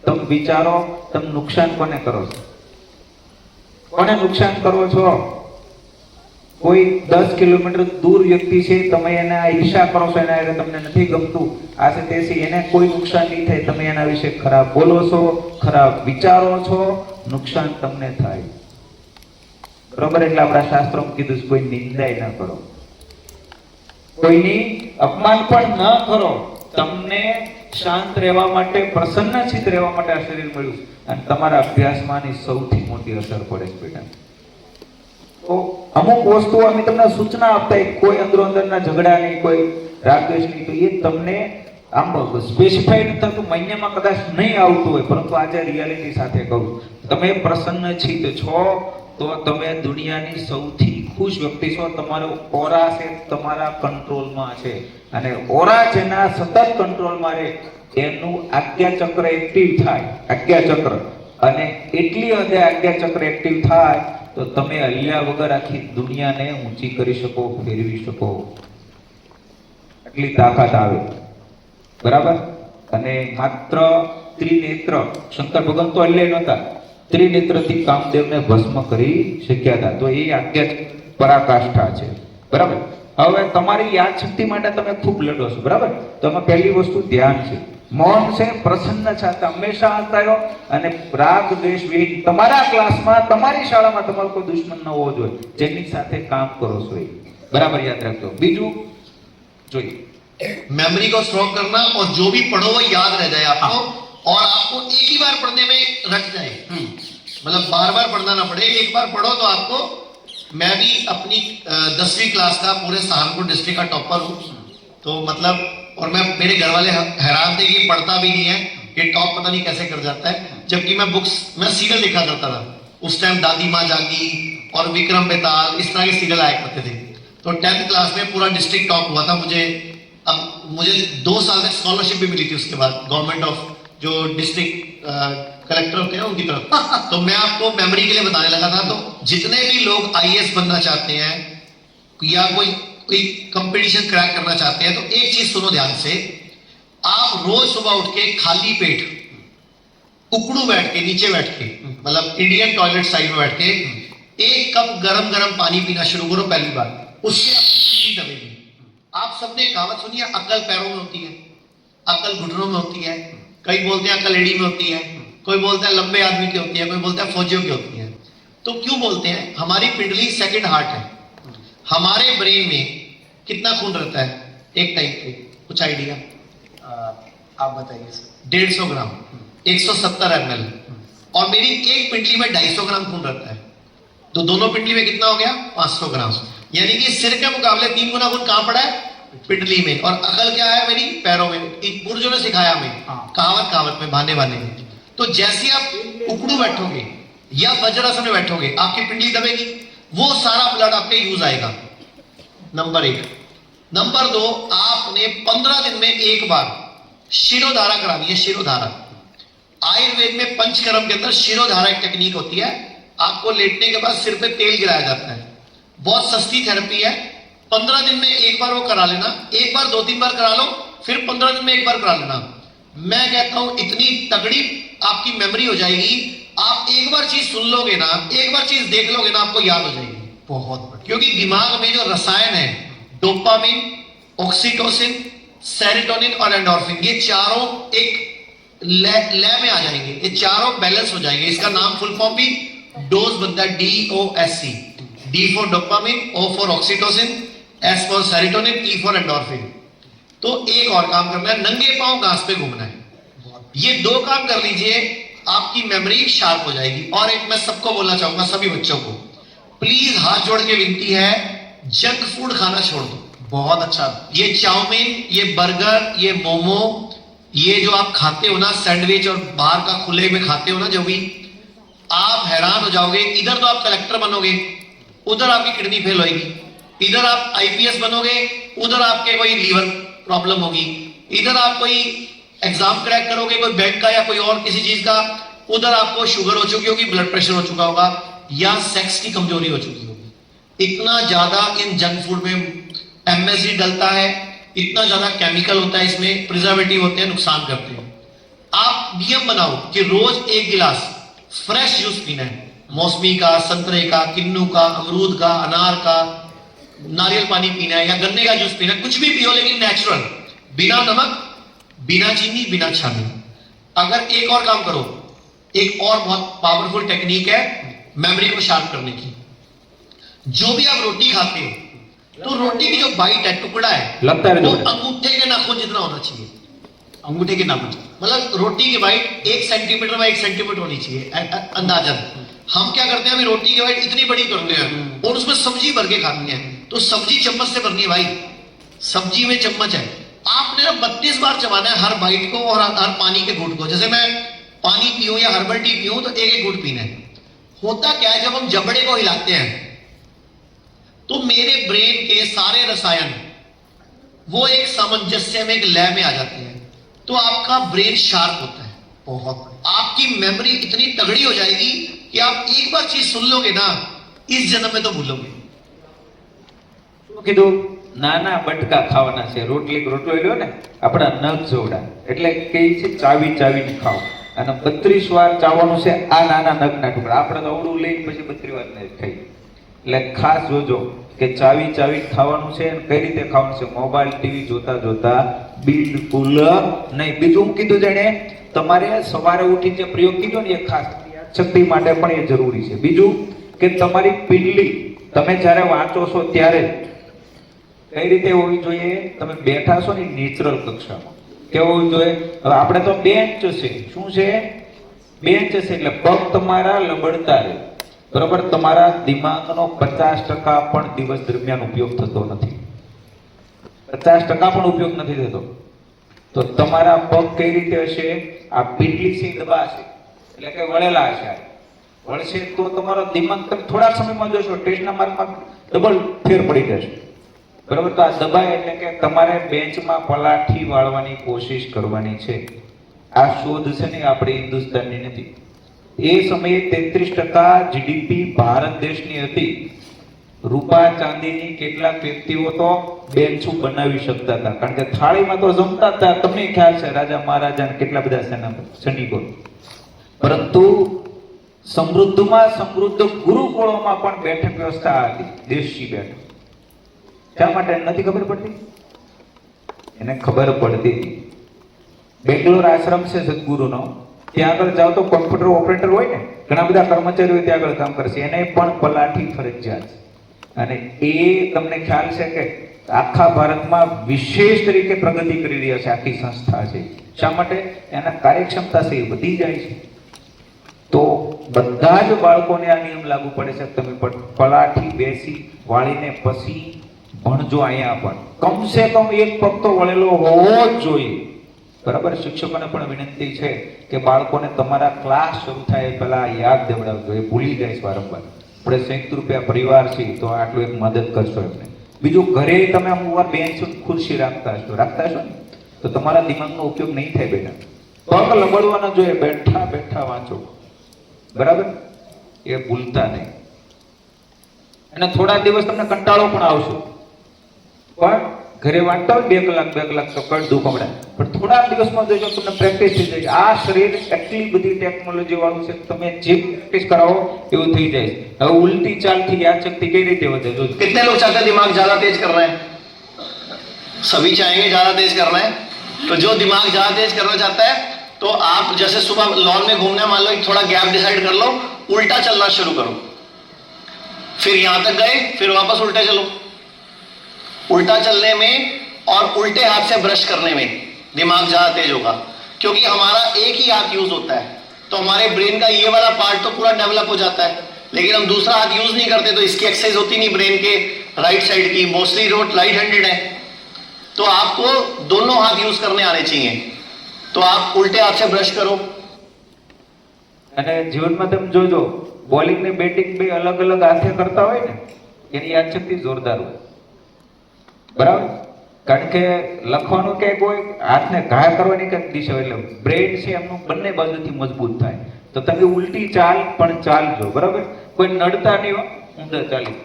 તમે વિચારો તમે નુકસાન કોને કરો છો? કોને નુકસાન કરો છો? કોઈ 10 કિલોમીટર દૂર વ્યક્તિ છે, તમે એને ઈર્ષા કરો છો, એને તમને નથી ગમતું, આ છે તે છે, એને કોઈ નુકસાન નહીં થાય, તમે એના વિશે ખરાબ બોલો છો, ખરાબ વિચારો છો, નુકસાન તમને થાય. બરોબર? એટલે આપણા શાસ્ત્રોમાં કીધું છે કોઈ નિંદાય ના કરો, કોઈની અપમાન પણ ન કરો. તમને શાંત રહેવા માટે, પ્રસન્નચિત રહેવા માટે આ શરીર મળ્યું છે. અને તમારા અભ્યાસમાં સૌથી મોટી અસર પડે છે બેટા. તો અમુક વસ્તુઓ અમે તમને સૂચના આપતા હોય, કોઈ અંદરો અંદરના ઝઘડા નહીં, કોઈ રાગદ્વેષ નહીં, તો એ તમને આમ સ્પેસિફાઈડ થતું મહિનામાં કદાચ નહીં આવતું હોય, પરંતુ આજે રિયાલિટી સાથે કહું, તમે પ્રસન્નચિત છો તો તમે દુનિયાની સૌથી ખુશ વ્યક્તિ છો. તમારો ઓરા છે તમારા કંટ્રોલમાં છે, અને ઓરા જેના સતત કંટ્રોલમાં રહે એનું આજ્ઞા ચક્ર એક્ટિવ થાય. આજ્ઞા ચક્ર, અને એટલી હદે આજ્ઞા ચક્ર એક્ટિવ થાય તો તમે હલ્યા વગર આખી દુનિયાને ઊંચી કરી શકો, ફેરવી શકો, એટલી તાકાત આવે. બરાબર? અને માત્ર ત્રિનેત્ર, શંકર ભગવાન તો હલ્યા નહોતા, ત્રિનેત્રથી કામદેવને ભસ્મ કરી શક્યા હતા. તો એ આજ્ઞા પરાકાષ્ઠા છે. બરાબર? હવે તમારી યાદ શક્તિ માટે તમે ખૂબ લડો છો. બરાબર? તો એમાં પહેલી વસ્તુ ધ્યાન છે. મૌન છે, પ્રસન્ન છે, હંમેશા શાંત રહ્યો, અને રાગ દ્વેષ વિહીન. તમારા ક્લાસમાં, તમારી શાળામાં તમારો કોઈ દુશ્મન ન હોવો જોઈએ, જેની સાથે કામ કરો છો એ. બરાબર? યાદ રાખજો. બીજું જોઈએ, मेमोरी को स्ट्रॉन्ग करना, और जो भी पढ़ो वो याद रह जाए आपको, और आपको एक ही बार पढ़ने में रट जाए, मतलब बार बार पढ़ना ना पड़े, एक बार पढ़ो तो आपको. मैं भी अपनी 10वीं क्लास का पूरे सहारनपुर डिस्ट्रिक्ट का टॉपर हूँ, तो मतलब, और मैं, मेरे घर वाले हैरान थे कि ये पढ़ता भी नहीं है, ये टॉप पता नहीं कैसे कर जाता है, जबकि मैं बुक्स, मैं सीरियल देखा करता था उस टाइम, दादी माँ जागी और विक्रम बेताल, इस तरह के सीरियल आया करते थे. तो 10th क्लास में पूरा डिस्ट्रिक्ट टॉप हुआ था. मुझे 2 साल तक स्कॉलरशिप भी मिली थी उसके बाद, गवर्नमेंट ऑफ जो डिस्ट्रिक्ट कलेक्टर होते हैं उनकी तरफ. तो मैं आपको मेमोरी के लिए बताने लगा था. तो जितने भी लोग IAS बनना चाहते हैं या कोई कंपटीशन क्रैक करना चाहते हैं, तो एक चीज सुनो ध्यान से. आप रोज सुबह उठ के खाली पेट उकड़ू बैठ के, नीचे बैठ के, मतलब इंडियन टॉयलेट साइड में बैठ के 1 कप गरम गरम पानी पीना शुरू करो पहली बार. उससे आपकी दबेगी. आप सबने कहावत सुनी है, अक्ल पैरों में होती है, अक्ल घुटनों में होती है, कई बोलते हैं अक्ल एड़ी में होती है, कोई बोलता है लंबे आदमी की होती है, कोई बोलता है फौजियों की होती है. तो क्यों बोलते हैं? हमारी पिंडली सेकंड हार्ट है. हमारे ब्रेन में कितना खून रहता है एक टाइम पे? कुछ आइडिया आप बताइए. 150 ग्राम, 170 ml, और मेरी एक पिंडली में 250 ग्राम खून रहता है. तो दोनों पिंडली में कितना हो गया? 500 ग्राम. यानी कि सिर के मुकाबले 3 गुना खून कहां पड़ा है? पिंडली में. और अकल क्या है मेरी? पैरों में. पुरजों ने सिखाया हमें, कहावत में, बहाने में. तो जैसे आप उकड़ू बैठोगे या वज्रासन में बैठोगे, आपकी पिंडली दबेगी, वो सारा ब्लड आपके यूज आएगा. नंबर 1. नंबर 2, आपने 15 दिन में एक बार शिरोधारा करानी है. शिरोधारा, आयुर्वेद में पंचकर्म के अंदर शिरोधारा एक टेक्निक होती है. आपको लेटने के बाद सिर पे तेल गिराया जाता है. बहुत सस्ती थेरेपी है. 15 दिन में एक बार वो करा लेना. एक बार 2-3 बार करा लो, फिर 15 दिन में एक बार करा लेना. मैं कहता हूं इतनी तगड़ी आपकी मेमोरी हो जाएगी. आप एक बार चीज सुन लोगे ना, एक बार चीज देख लोगे ना, आपको याद हो जाएगी. बहुत, क्योंकि दिमाग में जो रसायन है, डोपामिन, ऑक्सीटोसिन, सेरोटोनिन और एंडोर्फिन, ये चारों एक लय में आ जाएंगे. ये चारों बैलेंस हो जाएंगे. इसका नाम फुल फॉर्म भी डोज बनता है, DOSC. D for dopamine, O for oxytocin, S for serotonin, E for endorphin. तो एक और काम करना है, नंगे पांव घास पे घूमना है. ये 2 काम कर लीजिए, आपकी मेमोरी शार्प हो जाएगी. और एक मैं सबको बोलना चाहूंगा, सभी बच्चों को, प्लीज हाथ जोड़ के विनती है, जंक फूड खाना छोड़ दो. बहुत अच्छा. ये चाउमीन, ये बर्गर, ये मोमो, ये जो आप खाते हो ना, सैंडविच और बाहर का खुले में खाते हो ना, जो भी, आप हैरान हो जाओगे. इधर तो आप कलेक्टर बनोगे, उधर आपकी किडनी फेल होगी, इधर आप आईपीएस बनोगे, उधर आपके कोई लीवर प्रॉब्लम होगी, इधर आप कोई एग्जाम क्रैक करोगे कोई बैंक का या कोई और किसी चीज का, उधर आपको शुगर हो चुकी होगी, ब्लड प्रेशर हो चुका होगा, या सेक्स की कमजोरी हो चुकी होगी। इतना ज्यादा इन जंक फूड में एमएसजी डलता है, इतना ज्यादा केमिकल होता है इसमें, प्रिजर्वेटिव होते हैं, नुकसान करते हैं। आप नियम बनाओ कि रोज 1 गिलास फ्रेश जूस पीना है, मौसमी का, संतरे का, किन्नू का, अमरूद का, अनार का, नारियल पानी पीना है या गन्ने का जूस पीना है, कुछ भी पियो लेकिन नेचुरल, बिना नमक, बिना चीनी, बिना छानी। अगर एक और काम करो, एक और बहुत पावरफुल टेक्निक है मेमोरी को शार्प करने की। जो भी आप रोटी खाते हो तो रोटी की जो बाइट है, टुकड़ा है, लगता है वो अंगूठे के नाखून जितना होना चाहिए, अंगूठे के नाखून, मतलब रोटी की बाइट 1 सेंटीमीटर बाय 1 सेंटीमीटर होनी चाहिए अंदाजन। हम क्या करते हैं, अभी रोटी की बाइट इतनी बड़ी करते हैं और उसमें सब्जी भर के खाते हैं, तो सब्जी चम्मच से भरनी है भाई, सब्जी में चम्मच है, आपने ना 32 बार चबाना है हर बाइट को और हर पानी के घूंट को। जैसे मैं पानी पीऊं या हर्बल टी पीऊं तो एक एक घूंट पीना है। होता क्या है, जब हम जबड़े को हिलाते हैं तो मेरे ब्रेन के सारे रसायन वो एक सामंजस्य में, एक लय में आ जाते हैं, तो आपका ब्रेन शार्प होता है बहुत, आपकी मेमोरी इतनी तगड़ी हो जाएगी कि आप एक बार चीज सुन लोगे ना, इस जन्म में तो भूलोगे। કીધું નાના બટકા ખાવાના છે, રોટલો લ્યો ને આપણા નખ જોડા, એટલે કઈ છે ચાવી ચાવીને ખાઓ, અને 32 વાર ચાવવાનું છે આ નાના નખના ટુકડા, આપણે તો અવળું લઈને પછી 32 વાર ને ખાઈ, એટલે ખાસ જોજો કે ચાવી ચાવીને ખાવાનું છે, અને કઈ રીતે ખાવાનું છે, મોબાઈલ ટીવી જોતા જોતા બિલકુલ નહીં। બીજું હું કીધું જેને તમારે સવારે ઉઠીને જે પ્રયોગ કીધો ને એ ખાસ શક્તિ માટે પણ એ જરૂરી છે। બીજું કે તમારી પિંડલી તમે જ્યારે વાંચો છો ત્યારે કઈ રીતે હોવી જોઈએ, તમે બેઠા છો ને નેચરલ કક્ષામાં કેવું હોવું જોઈએ। હવે આપણે તો બેન્ચ છે, શું છે બેન્ચ છે, એટલે પગ તમારા લબડતા રહે, બરોબર। તમારા દિમાગનો 50% પણ દિવસ દરમિયાન ઉપયોગ થતો નથી, 50% પણ ઉપયોગ નથી થતો, તો તમારા પગ કઈ રીતે હશે, આ પીઠલી છે દબાશે, એટલે કે વળેલા હશે, વળશે તો તમારો દિમાગ તમે થોડા સમયમાં જોશો ટેસ્ટના માર્કમાં ડબલ ફેર પડી જશે, બરાબર। તો આ દબાય એટલે કે તમારે બેન્ચમાં પલાઠી વાળવાની કોશિશ કરવાની છે। આ શોધ છે ને આપણી હિન્દુસ્તાનની નથી, એ સમયે 33% જીડીપી ભારત દેશની હતી। રૂપા ચાંદીની કેટલાક વ્યક્તિઓ તો બેન્ચો બનાવી શકતા હતા, કારણ કે થાળીમાં તો જમતા હતા, તમને ખ્યાલ છે રાજા મહારાજા કેટલા બધા સૈનિકો, પરંતુ સમૃદ્ધમાં સમૃદ્ધ ગુરુકુળોમાં પણ બેઠક વ્યવસ્થા હતી, દેશી બેઠક। શા માટે નથી ખબર પડતી, એને ખબર પડતી હતી। બેંગ્લોર આશ્રમ છે સદગુરુનો, ત્યાં આગળ જાઓ તો કોમ્પ્યુટર ઓપરેટર હોય ને, ઘણા બધા કર્મચારીઓ ત્યાં આગળ કામ કરશે, એને પણ પલાઠી ફરજિયાત છે, અને એ તમને ખ્યાલ છે કે આખા ભારતમાં વિશેષ તરીકે પ્રગતિ કરી રહ્યા છે આખી સંસ્થા છે। શા માટે, એના કાર્યક્ષમતા છે એ વધી જાય છે। તો બધા જ બાળકોને આ નિયમ લાગુ પડે છે, તમે પલાઠી બેસી વાળીને પછી ભણજો। અહીંયા પણ કમસે કમ એક પગ તો વળેલો હોવો જ જોઈએ, બરાબર। શિક્ષકોને પણ વિનંતી છે કે બાળકોને તમારા ક્લાસ શરૂ થાય પહેલા યાદ દેવડાવજો, એ ભૂલી જાય છે વારંવાર। આપણે સંયુક્ત રૂપે પરિવાર છીએ તો આટલું એક મદદ કરશો એમને। બીજું ઘરે તમે અમુક વાર બેન્ચ ખુરશી રાખતા હશો ને, તો તમારા દિમાગનો ઉપયોગ નહીં થાય બેટા, પગ લબડવાના જોઈએ, બેઠા બેઠા વાંચો, બરાબર, એ ભૂલતા નહીં। અને થોડા દિવસ તમને કંટાળો પણ આવશે, પણ ઘરે વાંચતા હોય 2 કલાક તો કડ દુખમડા, પણ થોડા દિવસમાં જોજો તમને પ્રેક્ટિસ થઈ જાય। આ શરીર એટલી બધી ટેકનોલોજી વાળું છે, તમે જે પ્રેક્ટિસ કરાવો એવું થઈ જાય। હવે ઉલટી ચાલથી યાદ શક્તિ કઈ રીતે વધે, જો कितने लोग चाहते हैं दिमाग ज्यादा तेज करना है, सभी चाहेंगे ज्यादा तेज करना है। तो जो दिमाग ज्यादा तेज करना चाहता है तो आप जैसे सुबह लॉन में घूमने, मान लो एक थोड़ा गैप डिसाइड कर लो, उल्टा चलना शुरू करो, फिर यहां तक गए, फिर वापस उल्टा चलो। उल्टा चलने में और उल्टे हाथ से ब्रश करने में दिमाग ज्यादा तेज होगा, क्योंकि हमारा एक ही हाथ यूज होता है, तो हमारे ब्रेन का ये वाला पार्ट तो पूरा डेवलप हो जाता है, लेकिन हम दूसरा हाथ यूज नहीं करते, तो इसकी एक्सरसाइज होती नहीं ब्रेन के राइट साइड की। मोस्टली रोड राइट हैंडेड है, तो आपको दोनों हाथ यूज करने आने चाहिए। तो आप उल्टे हाथ से ब्रश करो, અને જીવનમાં તમે જોજો બોલિંગ ને બેટિંગ બે અલગ અલગ હાથે કરતા હોય ને એની યાદશક્તિ જોરદાર હોય, બરાબર? કારણ કે લખવાનું કે કોઈ હાથને ઘા કરવાની કંઈક દિશા હોય, એટલે બ્રેન છે એમનું બંને બાજુથી મજબૂત થાય. તો તમે ઉલટી ચાલ પણ ચાલજો, બરાબર? કોઈ નડતા નહીં હો, ઊંધા ચાલી.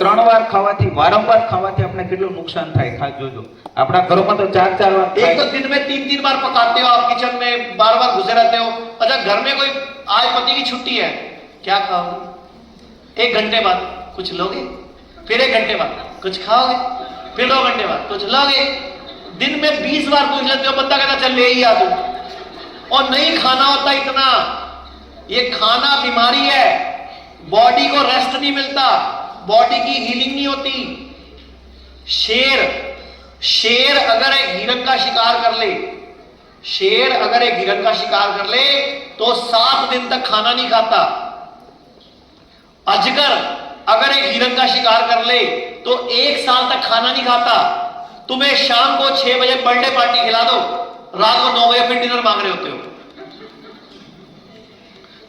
3 વાર ખાવાથી, વારંવાર ખાવાથી આપણે કેટલું નુકસાન થાય ખાસ જોજો. આપણા ઘરોમાં તો 4 વાર एक तो दिन में 3 बार पकाते हो आप किचन में, बार बार घुसे रहते हो. अच्छा घर में कोई आज पति की छुट्टी है, क्या खाओगे? 1 घंटे बाद कुछ लोगे, फिर 1 घंटे बाद कुछ खाओगे, फिर 2 घंटे बाद कुछ लोगे. दिन में 20 बार पूछ लेते हो, बंदा कहता चल ले ही आ तू. और नहीं खाना होता इतना. ये खाना बीमारी है, बॉडी को रेस्ट नहीं मिलता, बॉडी की हीलिंग नहीं होती. शेर अगर एक हिरन का शिकार कर ले, शेर अगर एक हिरन का शिकार कर ले तो 7 दिन तक खाना नहीं खाता. अजगर अगर एक हिरन का शिकार कर ले तो 1 साल तक खाना नहीं खाता. तुम्हें शाम को 6 बजे बर्थडे पार्टी खिला दो, रात को 9 बजे फिर डिनर मांग रहे होते हो.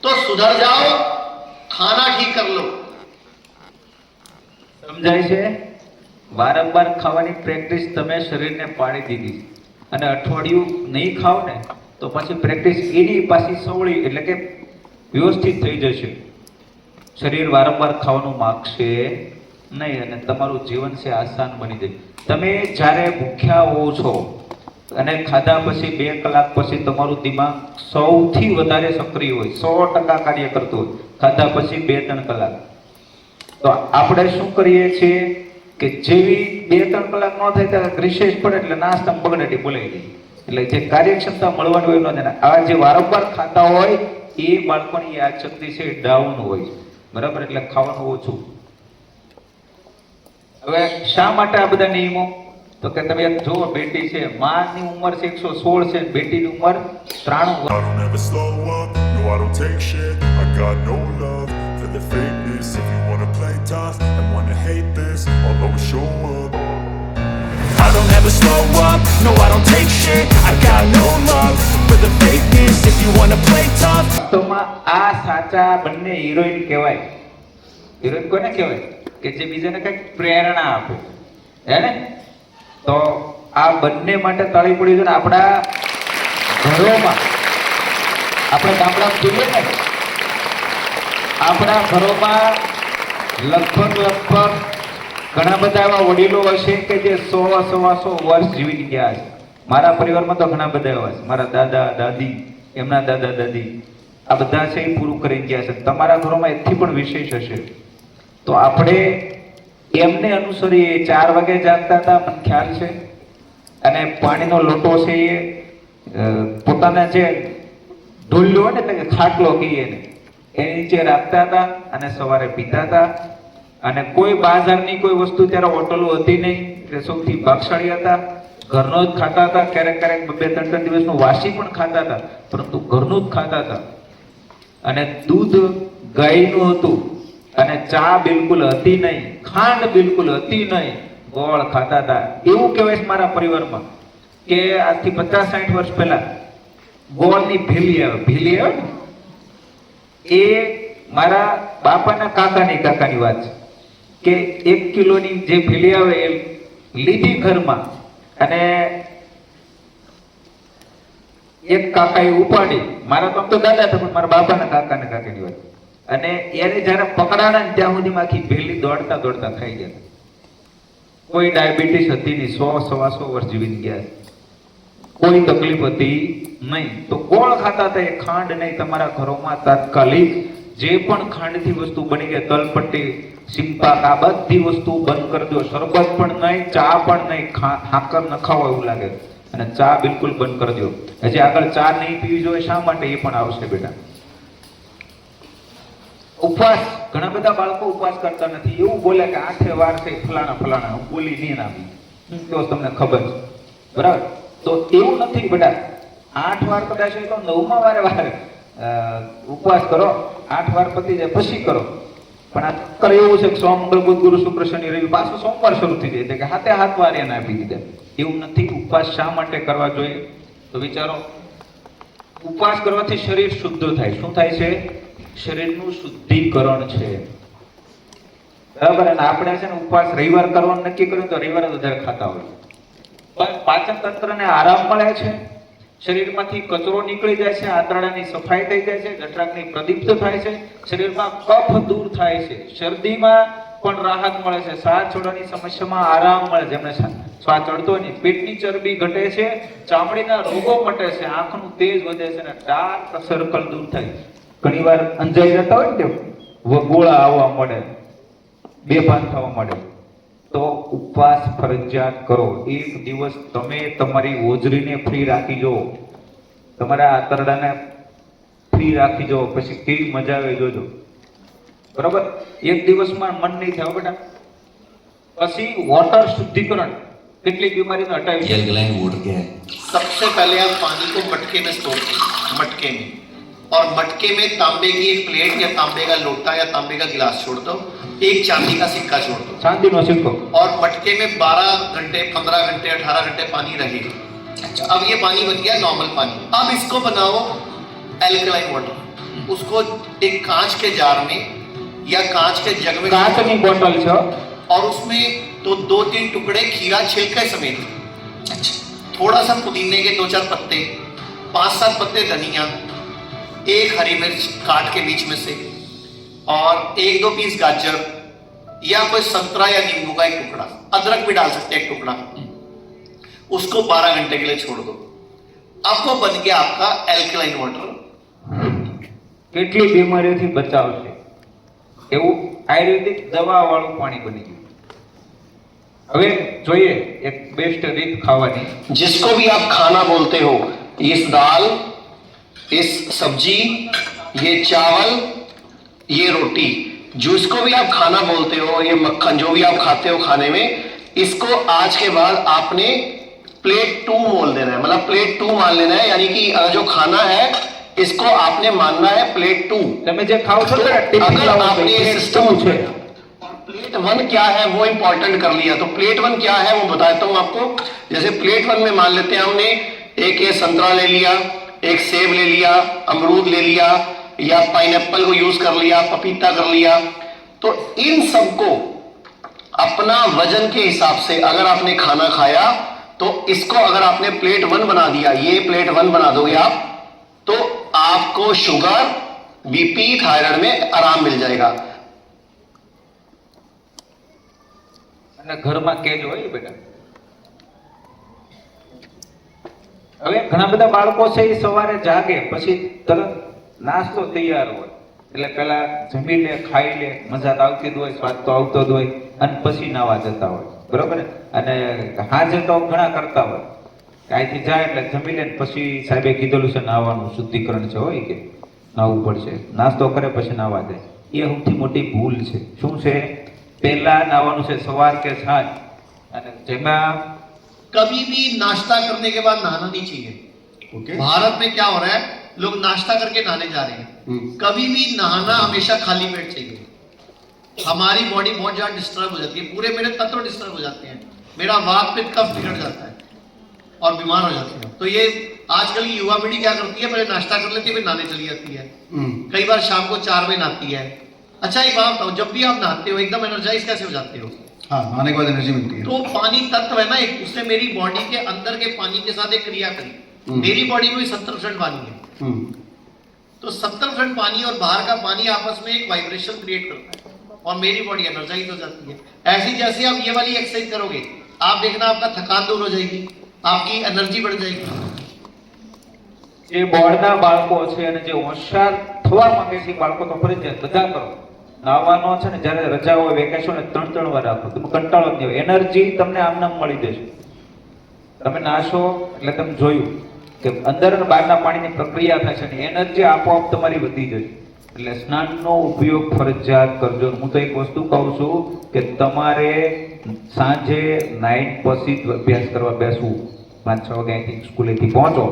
तो सुधर जाओ, खाना ठीक कर लो. સમજાય છે? વારંવાર ખાવાની પ્રેક્ટિસ તમે શરીરને પાડી દીધી અને અઠવાડિયું નહીં ખાવ ને તો પછી પ્રેક્ટિસ એની પાછી સવળી એટલે કે વ્યવસ્થિત થઈ જશે. શરીર વારંવાર ખાવાનું માગશે નહીં અને તમારું જીવન છે આસાન બની જાય. તમે જ્યારે ભૂખ્યા હો છો અને ખાધા પછી 2 કલાક પછી તમારું દિમાગ સૌથી વધારે સક્રિય હોય, 100% કાર્ય કરતું હોય ખાધા પછી 2-3 કલાક. તો આપણે શું કરીએ છીએ કે જેવી 2-3 કલાક ન થાય ત્યારે રિસેસ પડે એટલે નાસ્તા બગડેટી બોલાઈ જાય, એટલે જે કાર્યક્ષમતા મળવાની હોય ન. આ જે વારંવાર ખાતા હોય એ બાળકોની યાદશક્તિ છે ડાઉન હોય, બરાબર? એટલે ખાવાનું ઓછું. હવે શા માટે આ બધા નિયમો? તો કે તમે જુઓ, બેટી છે, માની ઉંમર છે 116 છે, બેટીની ઉંમર 93. I don't ever slow up, no I don't take shit. I got no love for the fakeness. If you wanna play tough and wanna hate this, I'll always show up. I don't ever slow up, no I don't take shit. I got no love for the fakeness. If you wanna play tough. વાસ્તવમાં આ સાચા બંને heroine કહેવાય. Heroine કોને કહેવાય? કે જે બીજાને કંઈક પ્રેરણા આપે, હે ને? તો આ બંને માટે તાળી પડી છે. આપણા ઘરોમાં, આપણે ગામડામાં જોઈએ ને, આપણા ઘરોમાં લગભગ ઘણા બધા એવા વડીલો હશે કે જે 100-125 વર્ષ જીવી ગયા છે. મારા પરિવારમાં તો ઘણા બધા એવા છે. મારા દાદા દાદી, એમના દાદા દાદી, આ બધા છે એ પૂરું કરી ગયા છે. તમારા ઘરોમાં એથી પણ વિશેષ હશે. તો આપણે એમને અનુસરીએ. 4 વાગે જાગતા હતા, મને ખ્યાલ છે, અને પાણીનો લોટો છે એ પોતાના જે ઢોલ્યો હોય ને, એટલે કે ખાટલો કહીએ ને, એની નીચે રાખતા હતા અને સવારે પીતા હતા. અને કોઈ બાજારની કોઈ વસ્તુ ત્યારે હોટલો હતી નહીં, એટલે સૌથી ભાગશાળી હતા. ઘરનો જ ખાતા હતા. ક્યારેક 2-3 દિવસનું વાસી પણ ખાતા હતા, પરંતુ ઘરનું જ ખાતા હતા. અને દૂધ ગાયનું હતું, અને ચા બિલકુલ હતી નહીં, ખાંડ બિલકુલ હતી નહીં, ગોળ ખાતા હતા. એવું કહેવાય છે મારા પરિવારમાં કે આજથી 50-60 વર્ષ પહેલા ગોળની ભેલી આવે ને, એ મારા બાપાના કાકાની વાત છે કે 1 કિલોની જે ભેલી આવે એ લીધી ઘરમાં, અને એક કાકાએ ઉપાડી. મારા તો દાદા હતા, પણ મારા બાપાના કાકાની વાત. અને એને જયારે પકડાણા ને ત્યાં સુધીમાં આખી ભેલી દોડતા ખાઈ ગયા. કોઈ ડાયાબિટીસ હતી નહીં, 100-125 વર્ષ જીવી ગયા, કોઈ તકલીફ હતી નહીં. તો ગોળ ખાતા હતા, એ ખાંડ નહીં. તમારા ઘરોમાં તાત્કાલિક જે પણ ખાંડથી વસ્તુ બની ગઈ, તલપટ્ટી, સિંપાક, આ બધી વસ્તુ બંધ કરી દો. શરબત પણ નહીં, ચા પણ નહીં, સાકર ન ખાવો એવું લાગે, અને ચા બિલકુલ બંધ કરી દો. હજી આગળ ચા નહીં પીવી જોઈએ. શા માટે? એ પણ આવશે બેટા. ઉપવાસ, ઘણા બધા બાળકો ઉપવાસ કરતા નથી. એવું બોલે કે 8 વાર છે ફલાણા. હું બોલી નહીં આવી તો તમને ખબર છે, બરાબર? તો એવું નથી બેટા. 8 વાર કદાચ તો 9મા વારે ઉપવાસ કરો. 8 વાર પતી જાય પછી કરો. પણ આ ચક્કર એવું છે કે સોમ, મંગળ, બુધ, ગુરુ, શુક્ર, શનિ, રવિ, પાછું સોમવાર શરૂ થઈ જાય, એટલે કે 7 વાર એને આપી દીધા. એવું નથી. ઉપવાસ શા માટે કરવા જોઈએ? તો વિચારો. ઉપવાસ કરવાથી શરીર શુદ્ધ થાય. શું થાય છે? શરીરનું શુદ્ધિકરણ છે. બરાબર. અને આપણે છે ને ઉપવાસ રવિવાર કરવાનું નક્કી કર્યું તો રવિવારે વધારે ખાતા હોય. પણ પાચન તંત્રને આરામ મળે છે, શરીરમાંથી કચરો નીકળી જાય છે, આંતરડાની સફાઈ થઈ જાય છે, જઠરાગ્નિ પ્રદીપ્ત થાય છે, શરીરમાં કફ દૂર થાય છે, શરદીમાં પણ રાહત મળે છે, શ્વાસ છોડવાની સમસ્યામાં આરામ મળે છે, જેમને શ્વાસ ચડતો હોય ને, પેટની ચરબી ઘટે છે, ચામડીના રોગો મટે છે, આંખનું તેજ વધે છે અને ડાર્ક સર્કલ દૂર થાય. ઘણીવાર અંજાઈ જતા હોય ને ગોળા આવવા મળે, બેભાન થવા મળે, તો ઉપવાસ ફરજિયાત કરો. એક દિવસ તમે તમારી હોજરીને ફ્રી રાખી જો, તમારા આંતરડાને ફ્રી રાખી જો, પછી કેવી મજા આવે જોજો. બરાબર. એક દિવસમાં મન નહીં થાય બેટા. પછી વોટર શુદ્ધિકરણ કેટલી બીમારીને હટાવી. एल्कलाइन वोटर क्या है? सबसे पहले आप पानी को मटके में स्टोर करें, मटके में, और मटके में तांबे की एक प्लेट या तांबे का लोटा या तांबे का गिलास छोड़ दो, एक चांदी का सिक्का छोड़ दो, ચાંદીનો સિક્કો, और मटके में 12 घंटे 15 घंटे 18 घंटे पानी रहेगा. अच्छा, अब ये पानी बन गया नॉर्मल पानी. अब इसको बनाओ एल्कलाइन वाटर. उसको एक कांच के जार में या कांच के जग में, કાચની બોટલ છે, और उसमें तो 2-3 टुकड़े खीरा छिलके समेत, थोड़ा सा पुदीने के 2-4 पत्ते, 5-7 पत्ते धनिया, एक हरी मिर्च काट के बीच में से, और 1-2 पीस गाजर या कोई संतरा या नींबू का एक टुकड़ा, अदरक भी डाल सकते हैं एक टुकड़ा. उसको 12 घंटे के लिए छोड़ दो. अब वो बन गया आपका एल्कलाइन वाटर. કેટલી બીમારીઓથી બચાવશે એવું આયુર્વેદિક દવા વાળું પાણી બની ગયું. હવે જોઈએ એક બેસ્ટ રીત ખાવાની. जिसको भी आप खाना बोलते हो, इस दाल, इस सब्जी, ये चावल, ये रोटी, जिसको भी आप खाना बोलते हो, ये मक्खन जो भी आप खाते हो खाने में, इसको आज के बाद आपने प्लेट 2 मोल देना है. मतलब प्लेट 2 मान लेना है. यानी कि जो खाना है इसको आपने मानना है प्लेट 2. તમે જે ખાવ છો ને अगर आपने ये सिस्टम છે, प्लेट 1 क्या है वो इंपॉर्टेंट कर लिया, तो प्लेट 1 क्या है वो बताता हूं आपको. जैसे प्लेट 1 में मान लेते हैं हमने एक ये संतरा ले लिया, एक सेब ले लिया, अमरूद ले लिया, या पाइनएप्पल को यूज कर लिया, पपीता कर लिया. तो इन सबको अपना वजन के हिसाब से अगर आपने खाना खाया तो इसको अगर आपने प्लेट 1 बना दिया, ये प्लेट 1 बना दोगे आप, तो आपको शुगर, बीपी, थायराइड में आराम मिल जाएगा. અને ઘરમાં કેજ હોય બેટા. હવે ઘણા બધા બાળકો છે એ સવારે જાગે પછી તરત નાસ્તો તૈયાર હોય, એટલે પેલા જમી લે, ખાઈ લે, મજા તો આવતી જ હોય, સ્વાદ તો આવતો જ હોય, અને પછી નાવા જતા હોય. બરોબર ને? અને હાજે તો ઘણા કરતા હોય, અહીંથી જાય એટલે જમી લે, પછી સાહેબે કીધેલું છે નાવાનું શુદ્ધિકરણ છે, હોય કે નાવું પડશે, નાસ્તો કરે પછી નાવા જાય. એ સૌથી મોટી ભૂલ છે. શું છે? પહેલા નાવાનું છે સવાર કે સાંજ, અને જેમાં कभी भी नाश्ता करने के बाद नहाना नहीं चाहिए. भारत में क्या हो रहा है, लोग नाश्ता करके नहाने जा रहे हैं. कभी भी नहाना हमेशा खाली पेट चाहिए. हमारी बॉडी बहुत ज्यादा डिस्टर्ब हो जाती है, पूरे मेरे तत्व डिस्टर्ब हो जाते हैं, मेरा वात पित्त कफ बिगड़ जाता है और बीमार हो जाती है. तो ये आजकल की युवा पीढ़ी क्या करती है, पहले नाश्ता कर लेती है फिर नहाने चली जाती है. कई बार शाम को 4 बजे नहाती है. अच्छा एक बात बताओ, जब भी आप नहाते हो एकदम एनर्जाइज कैसे हो जाते हो? हाँ, नहाने के बाद एनर्जी मिलती है. तो पानी तत्व है ना एक, उसने मेरी बॉडी के अंदर के पानी के साथ एक क्रिया करी. मेरी बॉडी में 70% पानी है, तो 70% पानी और बाहर का पानी आपस में एक वाइब्रेशन क्रिएट करता है और मेरी बॉडी एनर्जाइज हो जाती है. ऐसी जैसे आप ये वाली एक्सरसाइज करोगे, आप देखना आपका थकान दूर हो जाएगी, आपकी एनर्जी बढ़ जाएगी. જે બોર્ડના બાળકો છે અને જે હોશિયાર થવા માંગે છે બાળકો તો ફરજિયાત બધા કરો. નાવાનો છે ને જ્યારે રજા હોય, વેકેશન હોય, 3 વાર રાખો, તમે કંટાળો જ નહીં. એનર્જી તમને આમનામ મળી જશે. તમે નાશો એટલે તમે જોયું કે અંદર અને બહારના પાણીની પ્રક્રિયા થાય છે ને એનર્જી આપોઆપ તમારી વધી જશે. એટલે સ્નાનનો ઉપયોગ ફરજિયાત કરજો. હું તો એક વસ્તુ કહું છું કે તમારે સાંજે 9 પછી અભ્યાસ કરવા બેસવું, 5-6 વાગે અહીંથી સ્કૂલેથી પહોંચો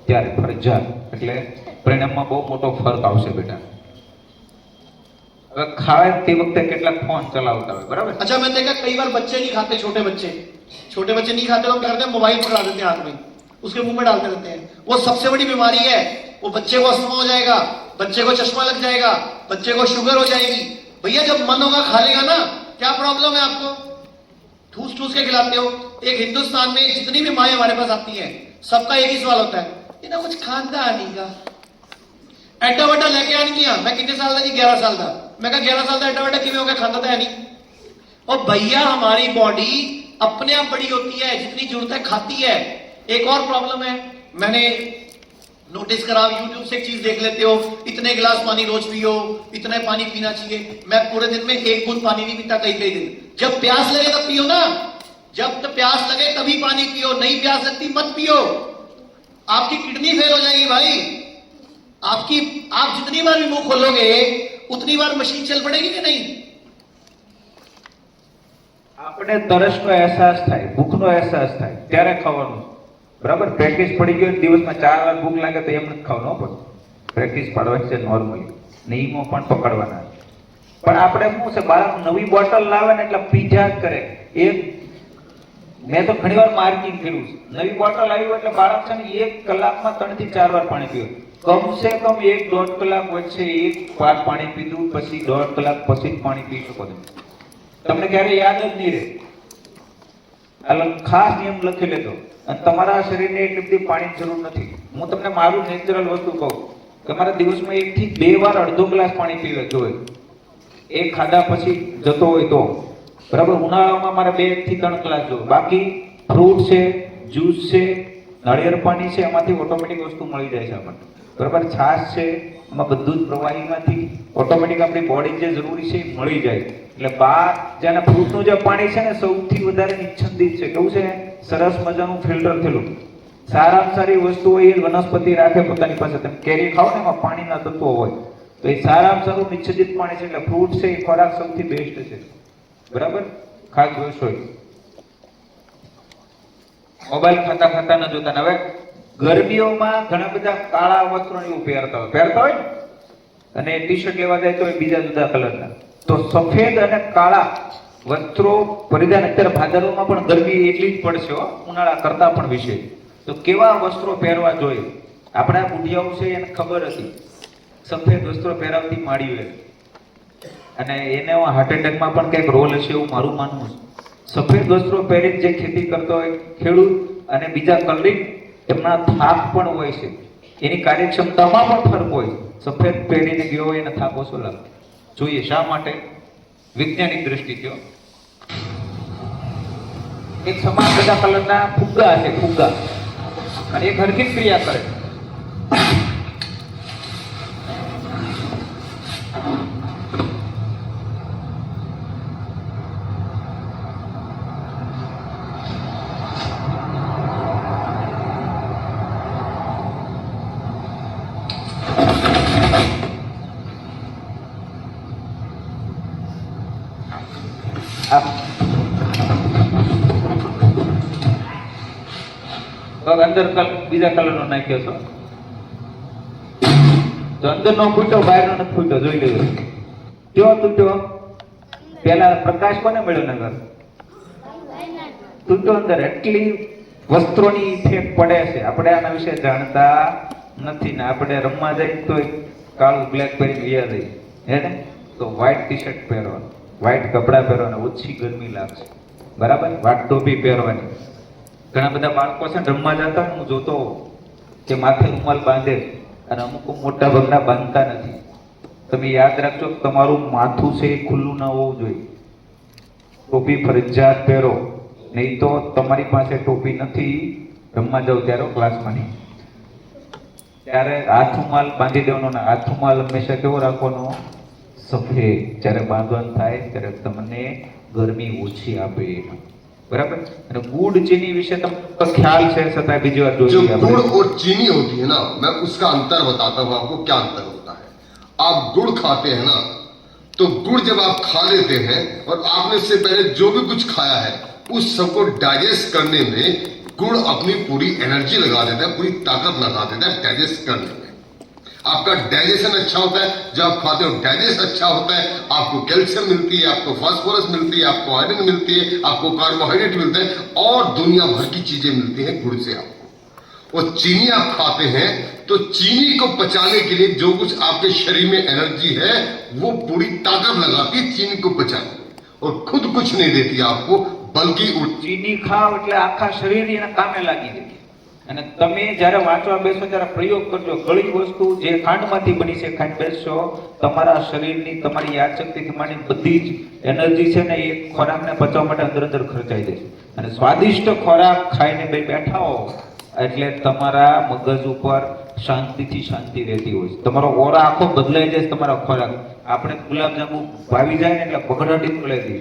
ત્યારે ફરજિયાત. એટલે પરિણામમાં બહુ મોટો ફરક આવશે બેટા. હવે ખાવે તે વખતે કેટલાક ફોન ચલાવતા હોય, બરાબર? अच्छा मैंने देखा कई बार बच्चे नहीं खाते, छोटे बच्चे नहीं खाते, तो हम करते हैं मोबाइल पकड़ा देते हैं हाथ में, उसके मुंह में डालते रहते हैं. वो सबसे बड़ी बीमारी है वो बच्चे को अस्थमा हो जाएगा, बच्चे को चश्मा लग जाएगा, बच्चे को शुगर हो जाएगी। भैया जब मन होगा खा लेगा ना, क्या प्रॉब्लम है आपको? ठूस ठूस के खिलाते हो। एक हिंदुस्तान में जितनी भी माएँ हमारे पास आती हैं, सबका एक ही सवाल होता है, ये ना कुछ खानदा नहीं का एडा वड्डा लेके आनी किया। मैं कितने साल था जी? 11 साल था। मैं कहा 11 साल था एडा वड्डा किमें हो गया? खानदा था नहीं। और भैया हमारी बॉडी अपने आप बड़ी होती है, जितनी जरूरत है खाती है। एक और प्रॉब्लम है, मैंने नोटिस करा, यूट्यूब से एक चीज देख लेते हो, इतने गिलास पानी रोज पियो, इतना पानी पीना चाहिए। मैं पूरे दिन में 1 बूंद पानी नहीं पीता कई कई दिन। जब प्यास लगे तब पियो ना, जब तक प्यास लगे तभी पानी पियो, नहीं प्यास लगती मत पियो। आपकी किडनी फेल हो जाएगी भाई। आप जितनी बार भी मुंह खोलोगे उतनी बार मशीन चल पड़ेगी कि नहीं? આપણે તરસનો અહેસાસ થાય, ભૂખનો અહેસાસ થાય ત્યારે ખાવાનું, બરાબર? પ્રેક્ટિસ પડી ગયો, દિવસમાં 4 વાર ભૂખ લાગે તો એમ નથી ખાવાનું પડે, પ્રેક્ટિસ પાડવાની છે નોર્મલી, નિયમો પણ પકડવાના. પણ આપણે શું છે, બાળક નવી બોટલ લાવે ને એટલે પીઝા જ કરે. મેં તો ઘણી વાર માર્કિંગ કર્યું છે, નવી બોટલ આવી એટલે બાળક છે ને 1 કલાકમાં 3 થી 4 વાર પાણી પીવે. કમસે કમ 1-1.5 કલાક વચ્ચે 1 વાર પાણી પીધું, પછી 1.5 કલાક પછી જ પાણી પી શકો છો. તમને ક્યારે યાદ જ નહીં રહે. આ ખાસ નિયમ લખી લેજો. અને તમારા શરીરને એટલી બધી પાણીની જરૂર નથી. હું તમને મારું નેચરલ વસ્તુ કહું કે મારા દિવસમાં 1 થી 2 વાર અડધો ગ્લાસ પાણી પીવે જોઈએ, એ ખાધા પછી જતો હોય તો, બરાબર? ઉનાળામાં મારે 2 થી 3 ગ્લાસ જોઈએ. બાકી ફ્રૂટ છે, જ્યુસ છે, નાળિયેર પાણી છે, એમાંથી ઓટોમેટિક વસ્તુ મળી જાય છે આપણને, બરાબર? છાશ છે, એમાં બધું જ પ્રવાહીમાંથી ઓટોમેટિક આપણી બોડી જે જરૂરી છે એ મળી જાય. એટલે બહાર જેના ફ્રૂટનું જે પાણી છે ને સૌથી વધારે નિચ્છંદિત છે. કેવું છે? સરસ મજાનું ફિલ્ટર થયેલું. સારામાં સારી વસ્તુ હોય એ વનસ્પતિ રાખે પોતાની પાસે. તમે કેરી ખાઓ ને એમાં પાણીના તત્વો હોય, તો એ સારામાં સારું નિચ્છંદિત પાણી છે. એટલે ફ્રૂટ છે એ ખોરાક સૌથી બેસ્ટ છે, બરાબર? ખાસ જોઈશ હોય. મોબાઈલ ખાતા ખાતા ન જોતા. હવે ગરમીઓમાં ઘણા બધા કાળા વસ્ત્રો એવું પહેરતા હોય ને, અને ટી શર્ટ લેવા જાય તો એ બીજા જુદા કલરના. તો સફેદ અને કાળા વસ્ત્રો પરિધાન, અત્યારે ભાદરવામાં પણ ગરમી એટલી જ પડશે ઉનાળા કરતા પણ વિશે. તો કેવા વસ્ત્રો પહેરવા જોઈએ? આપણા બુઢિયાઓ છે એને ખબર હતી, સફેદ વસ્ત્રો પહેરાવતી માળીઓ, અને એને હાર્ટ એટેકમાં પણ કંઈક રોલ હશે એવું મારું માનવું છે. સફેદ વસ્ત્રો પહેરીને જે ખેતી કરતો હોય ખેડૂત, અને બીજા કલરિંગ, એમના થાક પણ હોય છે, એની કાર્યક્ષમતામાં પણ ફરક હોય. સફેદ પહેરીને ગયો હોય એને થાક ઓછો લાગે. જોઈએ શા માટે? વૈજ્ઞાનિક દ્રષ્ટિથી. એક સમાન બધા કલરના ફુગ્ગા છે, ફુગ્ગા, અને એક હરખી ક્રિયા કરે. અંદર બીજા કલરનો નાખ્યો છો તો અંદર નો ફૂટ્યો, બહાર નો નથી ફૂટ્યો. જોઈ લેજો કેવો તૂટ્યો. પેલા પ્રકાશ કોને મળ્યો નગર? તૂટ્યો અંદર. એટલી વસ્ત્રોની ઇફેક્ટ પડે છે. આપણે આના વિશે જાણતા નથી ને આપણે રમવા જઈએ તો કાળું બ્લેક પહેરીને ગયા જઈએ હે ને, તો વ્હાઈટ ટી શર્ટ પહેરવાનું, વ્હાઈટ કપડાં પહેરવાના, ઓછી ગરમી લાગશે, બરાબર? વાટ ટોપી પહેરવાની. ઘણા બધા બાળકો છે રમવા જતા હું જોતો કે માથે રૂમાલ બાંધે, અને અમુક મોટા ભાગના બાંધતા નથી. તમે યાદ રાખજો કે તમારું માથું છે એ ખુલ્લું ન હોવું જોઈએ. ટોપી ફરજિયાત પહેરો, નહીં તો તમારી પાસે ટોપી નથી, રમવા જાવ ત્યારે ક્લાસમાં નહીં, ત્યારે હાથ રૂમાલ બાંધી દેવાનો. ને હાથ રૂમાલ હંમેશા કેવો રાખવાનો? સફેદ. જ્યારે બાંધવાનું થાય ત્યારે તમને ગરમી ઓછી આપે, बराबर? गुड़ चीनी विषय तो ख्याल से सता बीजी बार जो गुड़ और चीनी होती है ना, मैं उसका अंतर बताता हूँ आपको क्या अंतर होता है. आप गुड़ खाते हैं ना, तो गुड़ जब आप खा लेते हैं और आपने इससे पहले जो भी कुछ खाया है उस सबको डाइजेस्ट करने में गुड़ अपनी पूरी एनर्जी लगा देता है, पूरी ताकत लगा देता है डाइजेस्ट करने में. आपका डाइजेशन अच्छा होता है. जब आप खाते हो डाइजेस्ट अच्छा होता है, आपको कैल्शियम मिलती है, आपको फास्फोरस मिलती है, आपको आयरन मिलती है, आपको कार्बोहाइड्रेट मिलता है, और दुनिया भर की चीजें मिलती हैं गुड़ से आपको. और चीनी आप खाते हैं तो चीनी को पचाने के लिए जो कुछ आपके शरीर में एनर्जी है वो पूरी ताकत लगाती है चीनी को पचाने में, और खुद कुछ नहीं देती आपको, बल्कि ચીની ખાવ એટલે આખા શરીર એના કામે લાગી જાય. અને તમે જ્યારે વાંચવા બેસો ત્યારે પ્રયોગ કરજો, ઘણી વસ્તુ જે ખાંડમાંથી બની છે ખાંડ બેસશો, તમારા શરીરની તમારી યાદશક્તિથી માંડીને બધી જ એનર્જી છે ને એ ખોરાકને પચવા માટે અંદર અંદર ખર્ચાઈ જશે. અને સ્વાદિષ્ટ ખોરાક ખાઈને બેઠા હો એટલે તમારા મગજ ઉપર શાંતિથી શાંતિ રહેતી હોય છે, તમારો ઓરા આખો બદલાઈ જાય. તમારા ખોરાક આપણે ગુલાબજાંબુ ભાવી જાય ને એટલે બગડાટી નીકળે છે,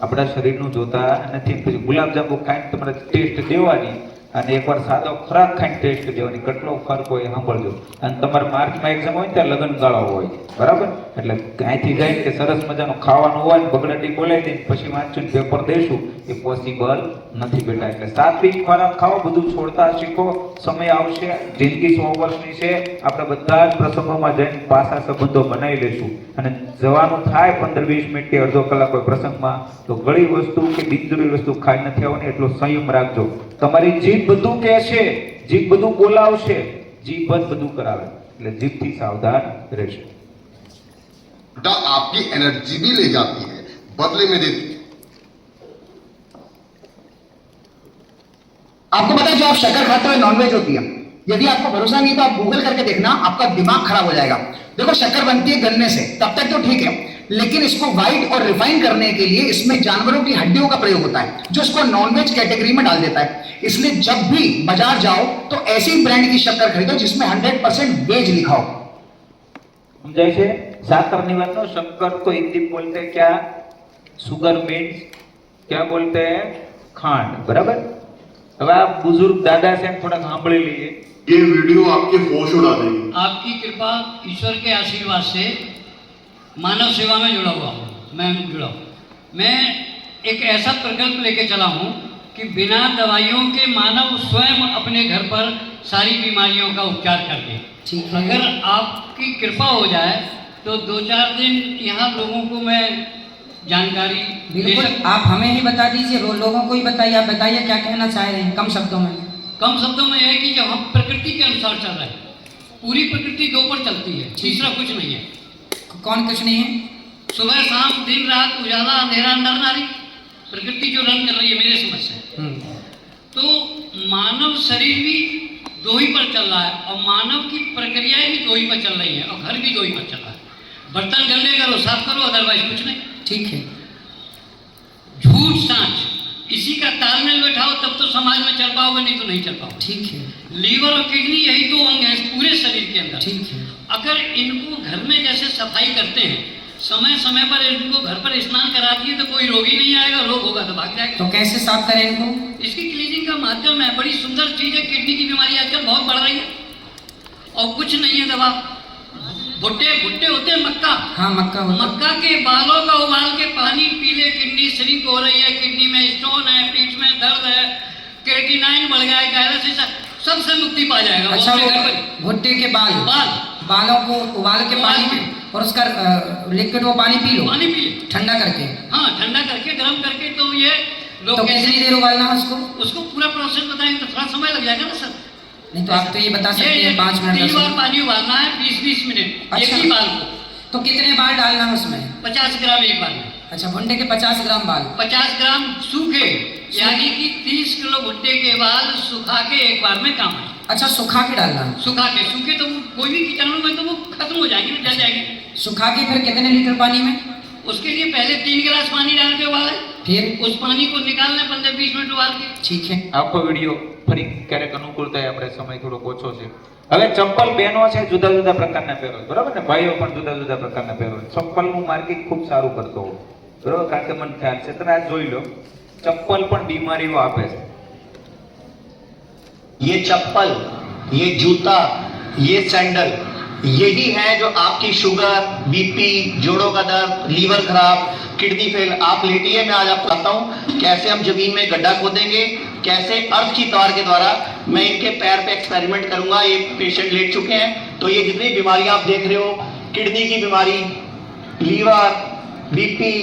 આપણા શરીરનું જોતા નથી. પછી ગુલાબજાંબુ ખાઈને તમારે ટેસ્ટ દેવાની અને એકવાર સાદો ખોરાક ખાઈને ટેસ્ટ દેવાની, કેટલો ફરક હોય સાંભળજો. અને તમારે માર્ચમાં એક્ઝામ હોય ત્યારે લગ્ન ગાળો હોય, બરાબર? એટલે અહીંથી જઈને કે સરસ મજાનું ખાવાનું હોય ને બગડાટી બોલાવી દઈને પછી વાંચીને પેપર દેશું, એ પોસિબલ નથી બેટા. એટલે સાત્વિક ખોરાક ખાઓ, બધું છોડતા શીખો. સમય આવશે, જિંદગી 100 વર્ષની છે, આપણે બધા જ પ્રસંગોમાં જઈને પાછા સંબંધો બનાવી લઈશું. અને જવાનું થાય 15-20 મિનિટ કે અડધો કલાક કોઈ પ્રસંગમાં, તો ઘણી વસ્તુ કે બિનજરૂરી વસ્તુ ખાઈ નથી આવવાની, એટલો સંયમ રાખજો. તમારી જીભ બધું કહે છે, જીભ બધું બોલાવશે, જીભ જ બધું કરાવે, એટલે જીભથી સાવધાન રહેશે. आपकी एनर्जी भी ले जाती है, बदले में देती है. आपको पता है जो आप शक्कर खाते हुए नॉनवेज होती है, यदि आपको भरोसा नहीं तो आप गूगल करके देखना, आपका दिमाग खराब हो जाएगा. देखो शक्कर बनती है गन्ने से, तब तक तो ठीक है, लेकिन इसको व्हाइट और रिफाइन करने के लिए इसमें जानवरों की हड्डियों का प्रयोग होता है, जो इसको नॉनवेज कैटेगरी में डाल देता है. इसलिए जब भी बाजार जाओ तो ऐसी ब्रांड की शक्कर खरीदो जिसमें 100% वेज लिखा हो. समझाय છે? साकर વાત નો शक्कर को हिंदी में बोलते हैं क्या? शुगर मीन्स क्या बोलते हैं? खांड, बराबर? अब आप बुजुर्ग दादा से थोड़ा सांभળી लिए. ये वीडियो आपके होश उड़ा देगी. आपकी कृपा, ईश्वर के आशीर्वाद से मानव सेवा में जुड़ा हुआ हूँ. मैं जुड़ा हूँ. मैं एक ऐसा प्रकल्प लेके चला हूँ कि बिना दवाइयों के मानव स्वयं अपने घर पर सारी बीमारियों का उपचार कर दे. अगर आपकी कृपा हो जाए तो 2-4 दिन यहाँ लोगों को मैं जानकारी बिल्कुल आप हमें ही बता दीजिए, लोगों को ही बताइए. आप बताइए क्या कहना चाह रहे हैं कम शब्दों में. कम शब्दों में यह है कि जब हम प्रकृति के अनुसार चल रहे हैं, पूरी प्रकृति 2 पर चलती है, तीसरा कुछ नहीं है. कौन कुछ नहीं है? सुबह शाम दिन रात उजाला अंधेरा नर नारी, प्रकृति जो रन कर रही है मेरे समझ से. तो मानव शरीर भी 2 ही पर चल रहा है और मानव की प्रक्रियाएं भी 2 ही पर चल रही है और घर भी 2 ही पर चल रहा है. बर्तन गंदे करो साफ करो, अदरवाइज कुछ नहीं. ठीक है. झूठ सांच इसी का तालमेल बैठाओ तब तो समाज में चल पाओगे, नहीं तो नहीं चल पाओगे. ठीक है. लीवर और किडनी यही 2 अंग हैं पूरे शरीर के अंदर. ठीक है. अगर इनको घर में जैसे सफाई करते हैं, समय समय पर इनको घर पर स्नान कराती है तो कोई रोगी नहीं आएगा, रोग होगा तो भाग जाएगा. तो कैसे साफ करें इनको? इसकी क्लीनिंग का माध्यम है, बड़ी सुंदर चीज है. किडनी की बीमारी आजकल बहुत बढ़ रही है और कुछ नहीं है दवा. भुट्टे होते हैं मक्का. हाँ मक्का होता. मक्का के बालों का उबाल के पानी पी ले, किडनी श्रिंक हो रही है, किडनी में स्टोन है, पीठ में दर्द है, क्रेटिनाइन बढ़ गया है, डायलिसिस, सबसे मुक्ति पा जाएगा. अच्छा भुट्टे के बालों को उबाल के पानी में और उसका लिक्विड वो पानी पी लो. पानी पी ले ठंडा करके. हाँ ठंडा करके गर्म करके. तो ये लोग तो कितनी देर उबालना है उसको पूरा प्रोसेस बताएंगे तो थोड़ा समय लग जाएगा ना सर. नहीं तो आप तो ये बता सकते हैं 5 मिनट 3 बार पानी उबालना है, 20-20 मिनट. अच्छा. एक ही बाल को. तो कितने बार डालना है उसमें? 50 ग्राम एक बार में. अच्छा भुट्टे के 50 ग्राम बाल. 50 ग्राम सूखे, यानी कि 30 किलो भुट्टे के बाल सुखा के एक बार में काम आए. अच्छा सुखा के डालना है. सूखे तो कोई भी कीटाणु में तो वो खत्म हो जाएंगे, जल जाएंगे. सुखा के फिर कितने लीटर पानी में? उसके लिए पहले 3 गिलास पानी डाल के उबाले, फिर उस पानी को निकालना 15-20 मिनट उबाल के. ठीक है. આખો વિડિયો ફરી ક્યારેક અનુકૂળ થાય, આપણે સમય થોડો ઓછો છે. હવે ચપ્પલ બહેનો છે જુદા જુદા પ્રકારના પહેરો, બરાબર ને? ભાઈઓ પણ જુદા જુદા પ્રકારના પહેરો. ચપ્પલનું માર્કેટ ખૂબ સારું કરતો હોય, બરાબર? કારણ કે મને ખ્યાલ છે, તમે આ જોઈ લો, ચપ્પલ પણ બીમારીઓ આપે છે. ये चप्पल, ये जूता, ये सैंडल, यही है जो आपकी शुगर, बीपी, जोड़ों का दर्द, लीवर खराब, किडनी फेल. आप लेटिए, मैं आज आपको बताता हूँ कैसे हम जमीन में गड्ढा खोदेंगे, कैसे अर्थ की तार के द्वारा मैं इनके पैर पे एक्सपेरिमेंट करूंगा. ये पेशेंट लेट चुके हैं. तो ये जितनी बीमारियां आप देख रहे हो, किडनी की बीमारी, लीवर, बीपी,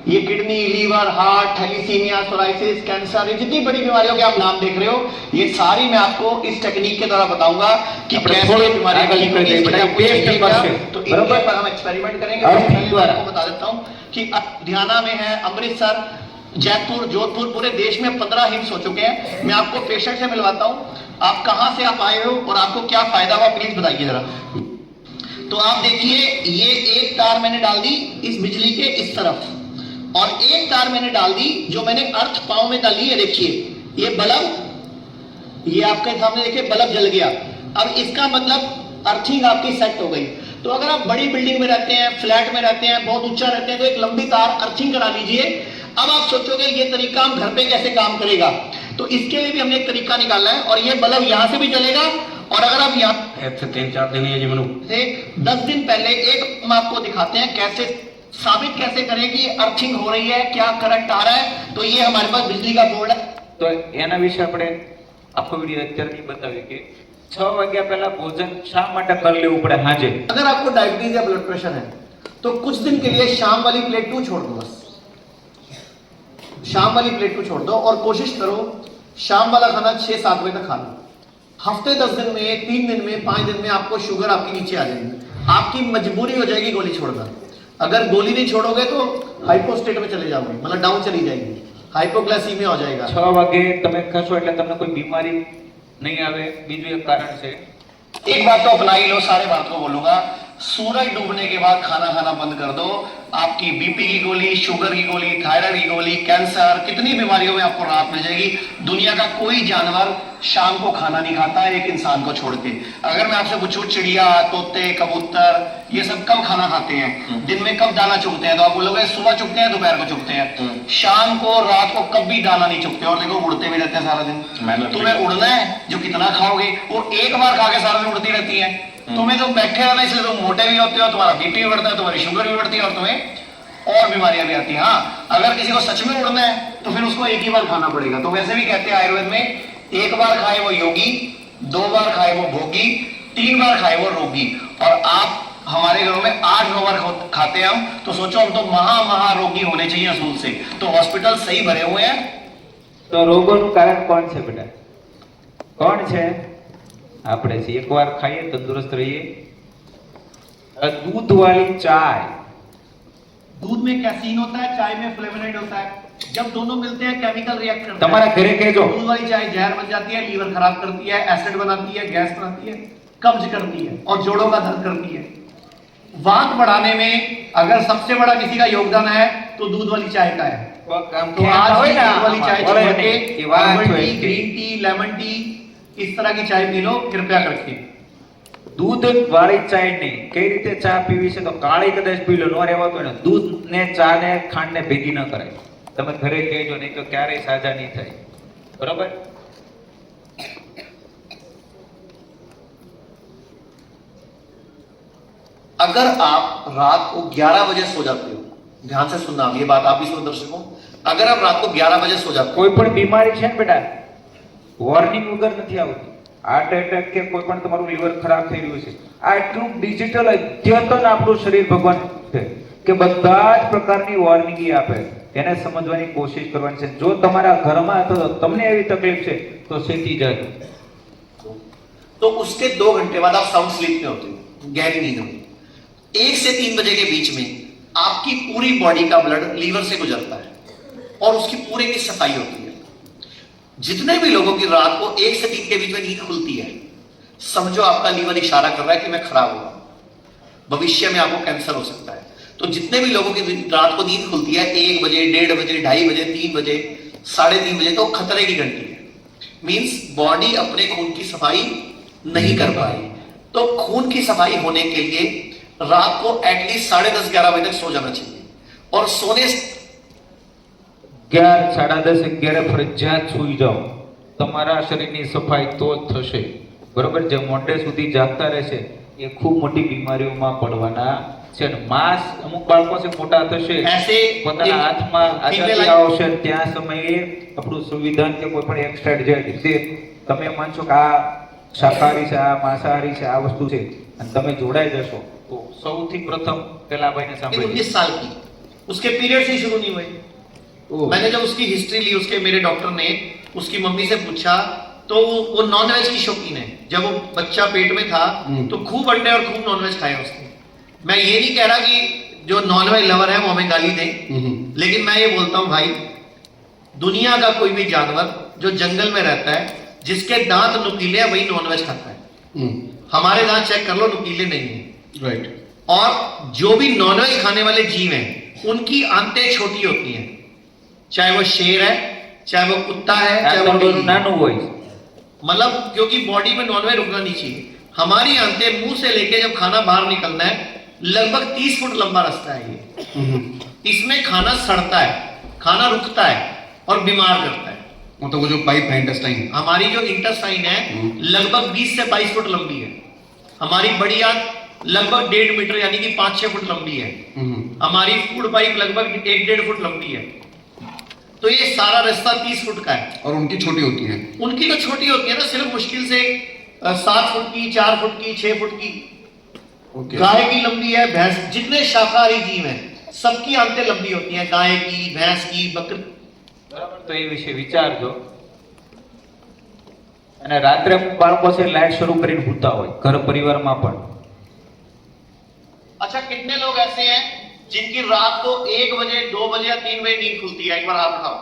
ये kidney, liver, heart, thalassemia, psoriasis, cancer, ये जितनी बड़ी बीमारियों के आप नाम देख रहे हो, ये सारी मैं आपको इस टेक्निक के द्वारा बताऊंगा कि कैसे ये बीमारियां ठीक होगी। इसके लिए आपको चाहिए क्या, तो इनके पर हम एक्सपेरिमेंट करेंगे। मैं आपको बता देता हूँ कि लुधियाना में है, अमृतसर, जयपुर, जोधपुर, पूरे देश में 15 हिट्स हो चुके हैं। मैं आपको पेशेंट से मिलवाता हूँ, आप कहाँ से आप आए हो और आपको क्या फायदा हुआ, प्लीज बताइए जरा। तो आप देखिए, ये एक तार मैंने डाल दी इस बिजली के इस तरफ, और एक तार मैंने डाल दी जो मैंने अर्थ पांव में डाली है। देखिए ये बल्ब, ये आपके सामने देखिए बल्ब जल गया। अब इसका मतलब अर्थिंग आपकी सेट हो गई। तो अगर आप बड़ी बिल्डिंग में रहते हैं, फ्लैट में रहते हैं, बहुत ऊंचा रहते हैं, तो एक लंबी तार अर्थिंग करा लीजिए। अब आप सोचोगे ये तरीका हम घर पे कैसे काम करेगा, तो इसके लिए भी हमने एक तरीका निकाला है। और ये बल्ब यहां से भी जलेगा, और अगर आप यहाँ 3-4 दिन है जी मनु से 10 दिन पहले एक हम आपको दिखाते हैं कैसे साबित कैसे करें कि अर्थिंग हो रही है, क्या करंट आ रहा है। तो ये हमारे पास बिजली का बोर्ड है। તો એના વિશે આપણે આખો વિડિયો અત્યારે નહીં બતાવીએ કે 6 વાગ્યા પહેલા ભોજન શા માટે કરી લેવું પડે હાજે। अगर आपको डायबिटीज या ब्लड प्रेशर है तो कुछ दिन के लिए शाम वाली प्लेट को छोड़ दो, बस शाम वाली प्लेट को छोड़ दो, और कोशिश करो शाम वाला खाना 6-7 बजे तक खा लो। हफ्ते 10 दिन में, 3 दिन में, 5 दिन में आपको शुगर आपकी नीचे आ जाएगी। आपकी मजबूरी हो जाएगी गोली छोड़ना। अगर गोली नहीं छोड़ोगे तो हाइपोस्टेट में चले जाओगे, मतलब डाउन चली जाएगी, हाइपोग्लाइसीमिया हो जाएगा। 6 વાગે તમે ખાશો એટલે તમને કોઈ બીમારી નહીં આવે। બીજું એક કારણ છે, एक बात तो अपना ही लो, सारे बात को बोलूंगा, सूरज डूबने के बाद खाना खाना बंद कर दो। आपकी बीपी की गोली, शुगर की गोली, थायराइड की गोली, कैंसर, कितनी बीमारियों में आपको राहत मिल जाएगी। दुनिया का कोई जानवर शाम को खाना नहीं खाता है, एक इंसान को छोड़ के। अगर मैं आपसे पूछूं चिड़िया, तोते, कबूतर, ये सब कब खाना खाते हैं, दिन में कब दाना चुगते हैं, तो आप बोलोगे सुबह चुगते हैं, दोपहर को चुगते हैं। शाम को, रात को कभी दाना नहीं चुगते, और देखो उड़ते भी रहते हैं सारा दिन। तुम्हें उड़ना है, जो कितना खाओगे वो एक बार खा के सारा दिन उड़ती रहती है। तुम्हें तो बैठे रहना, इसलिए तुम मोटे भी होते हो, तुम्हारा बीपी भी बढ़ता है, तुम्हारी शुगर भी बढ़ती है, और तुम्हें और बीमारियां भी आती हैं। हाँ, अगर किसी को सच में उड़ना है तो फिर उसको एक ही बार खाना पड़ेगा। तो वैसे भी कहते हैं आयुर्वेद में, एक बार खाए वो योगी, 2 बार खाए वो भोगी, 3 बार खाए वो रोगी। और आप हमारे घरों में 8-9 बार खाते हैं हम, तो सोचो हम तो महा रोगी होने चाहिए असूल से। तो हॉस्पिटल सही भरे हुए हैं। તો રોગોનું કારણ કોણ છે બેટા? કોણ છે? આપણે છે। એકવાર ખાઈએ તંદુરસ્ત રહીએ। दूध वाली चाय, दूध में कैफीन होता है, चाय में फ्लेवोनोइड होता है। जब दोनों मिलते हैं केमिकल रिएक्ट करते हैं। તમારા ઘરે કહેજો, दूध वाली चाय जहर बन जाती है, लीवर खराब करती है, एसिड बनाती है, गैस बनाती है, कब्ज करती है, और जोड़ों का दर्द करती है। वात बढ़ाने में अगर सबसे बड़ा किसी का योगदान है तो दूध वाली चाय का है। तो आज दूध वाली चाय छोड़ के herbal tea, green tea, lemon tea, इस तरह की चाय पी लो कृपया करके। दूध वाली चाय नहीं, कई रीते चा पीवी છે તો કાળી કદાચ પી લો, નો રહેવાતો ને दूध ने चा ने खांड ने ભેગી ન કરાય। તમે ઘરે કહેજો, નહીં તો ક્યારેય સાજા નહીં થાય, બરોબર? अगर आप रात को 11 बजे सो जाते हो, ध्यान से सुनना, ये बात आप भी सुनो दर्शकों, अगर आप रात को 11 बजे सो जाते हो, કોઈ પણ બીમારી છે ને બેટા, વોર્નિંગ વગર નથી આવતી। હાર્ટ એટેક કે કોઈ પણ તમારું લીવર ખરાબ થઈ રહ્યું છે, આ એટલું ડિજિટલ અદ્યતન આપણું શરીર ભગવાન છે કે બધા જ પ્રકારની વોર્નિંગ આપે। એને સમજવાની કોશિશ કરવાની છે। જો તમારા ઘરમાં અથવા તમને એવી તકલીફ છે તો છેતી જાજો। तो उसके 2 घंटे बाद आप साउंड स्लीप में होते हो, गहरी नींद में। 1 से 3 बजे के बीच में आपकी पूरी बॉडी का ब्लड लीवर से गुजरता है और उसकी पूरे की सफाई होती है। जितने भी लोगों की रात को 1 से 3 के बीच में नींद खुलती है, समझो आपका लीवर इशारा कर रहा है कि मैं खराब हुआ, भविष्य में आपको कैंसर हो सकता है। तो जितने भी लोगों की रात को नींद खुलती है 1 बजे, 1:30 बजे, 2:30 बजे, 3 बजे, 3:30 बजे, तो खतरे की घंटी है। मींस बॉडी अपने खून की सफाई नहीं कर पा रही। तो खून की सफाई होने के लिए रात को एटलीस्ट 10:30, 11 बजे तक सो जाना चाहिए। और सोने 11, 10:30, 11 ફરજિયાત સૂઈ જાઓ। તમારા શરીરની સફાઈ તો જ થશે, બરોબર? જે મોડે સુધી જાગતા રહેશે એ ખૂબ મોટી બીમારીઓમાં પડવાના છે। માસ અમુક બાળકો છે મોટા થશે, પોતાના હાથમાં આઝાદી આવશે, ત્યાં સમયે આપણું સંવિધાન કે કોઈ પણ એક સાઈડ જાય, તમે માનશો કે આ શાકાહારી છે, આ માંસાહારી છે, આ વસ્તુ છે, અને તમે જોડાઈ જશો। તો સૌથી પ્રથમ પેલા ભાઈને સાંભળીએ। 19 साल की उसके पीरियड्स ही शुरू नहीं हुए। मैंने जब उसकी हिस्ट्री ली, उसके मेरे डॉक्टर ने उसकी मम्मी से पूछा तो वो नॉनवेज की शौकीन है। जब वो बच्चा पेट में था तो खूब अंडे और खूब नॉनवेज खाया उसने। मैं ये नहीं कह रहा कि जो नॉनवेज लवर है वो हमें गाली दें, लेकिन मैं ये बोलता हूं भाई, दुनिया का कोई भी जानवर जो जंगल में रहता है, जिसके दांत नुकीले हैं, वही नॉनवेज खाता है। हमारे दांत चेक कर लो, नुकीले नहीं है। राइट। और जो भी नॉनवेज खाने वाले जीव हैं, उनकी आंतें छोटी होती हैं, चाहे वो शेर है, चाहे वो कुत्ता है, चाहे वो बिल्ली है। मतलब क्योंकि बॉडी में नॉनवेज रुकना नहीं चाहिए। हमारी आंतें मुंह से लेके जब खाना बाहर निकलना है, लगभग 30 फुट लंबा रास्ता है ये। इसमें खाना सड़ता है, खाना रुकता है और बीमार करता है। मतलब वो जो पाइप है इंटेस्टाइन, हमारी जो इंटेस्टाइन है लगभग 20 से 22 फुट लंबी है। हमारी बड़ी आंत लगभग 1.5 मीटर यानी कि 5-6 फुट लंबी है। हमारी फूड पाइप लगभग 1-1.5 फुट लंबी है। तो ये सारा रास्ता 30 फुट का है। और उनकी छोटी होती है। उनकी तो छोटी होती है ना, सिर्फ मुश्किल से 7 फुट की, 4 फुट की, 6 फुट की। गाय की लंबी है, भैंस, जितने शाकाहारी जीव हैं सबकी आंतें लंबी होती हैं, गाय की, भैंस की, बकरी। બરાબર, તો એ વિશે વિચારજો। અને રાત્રે બાળકો છે લાઈટ શરૂ કરીને સૂતા હોય ઘર પરિવારમાં પણ। अच्छा, कितने लोग ऐसे हैं जिनकी रात को 1 बजे, 2 बजे या 3 बजे नींद खुलती है? एक बार हाथ उठाओ।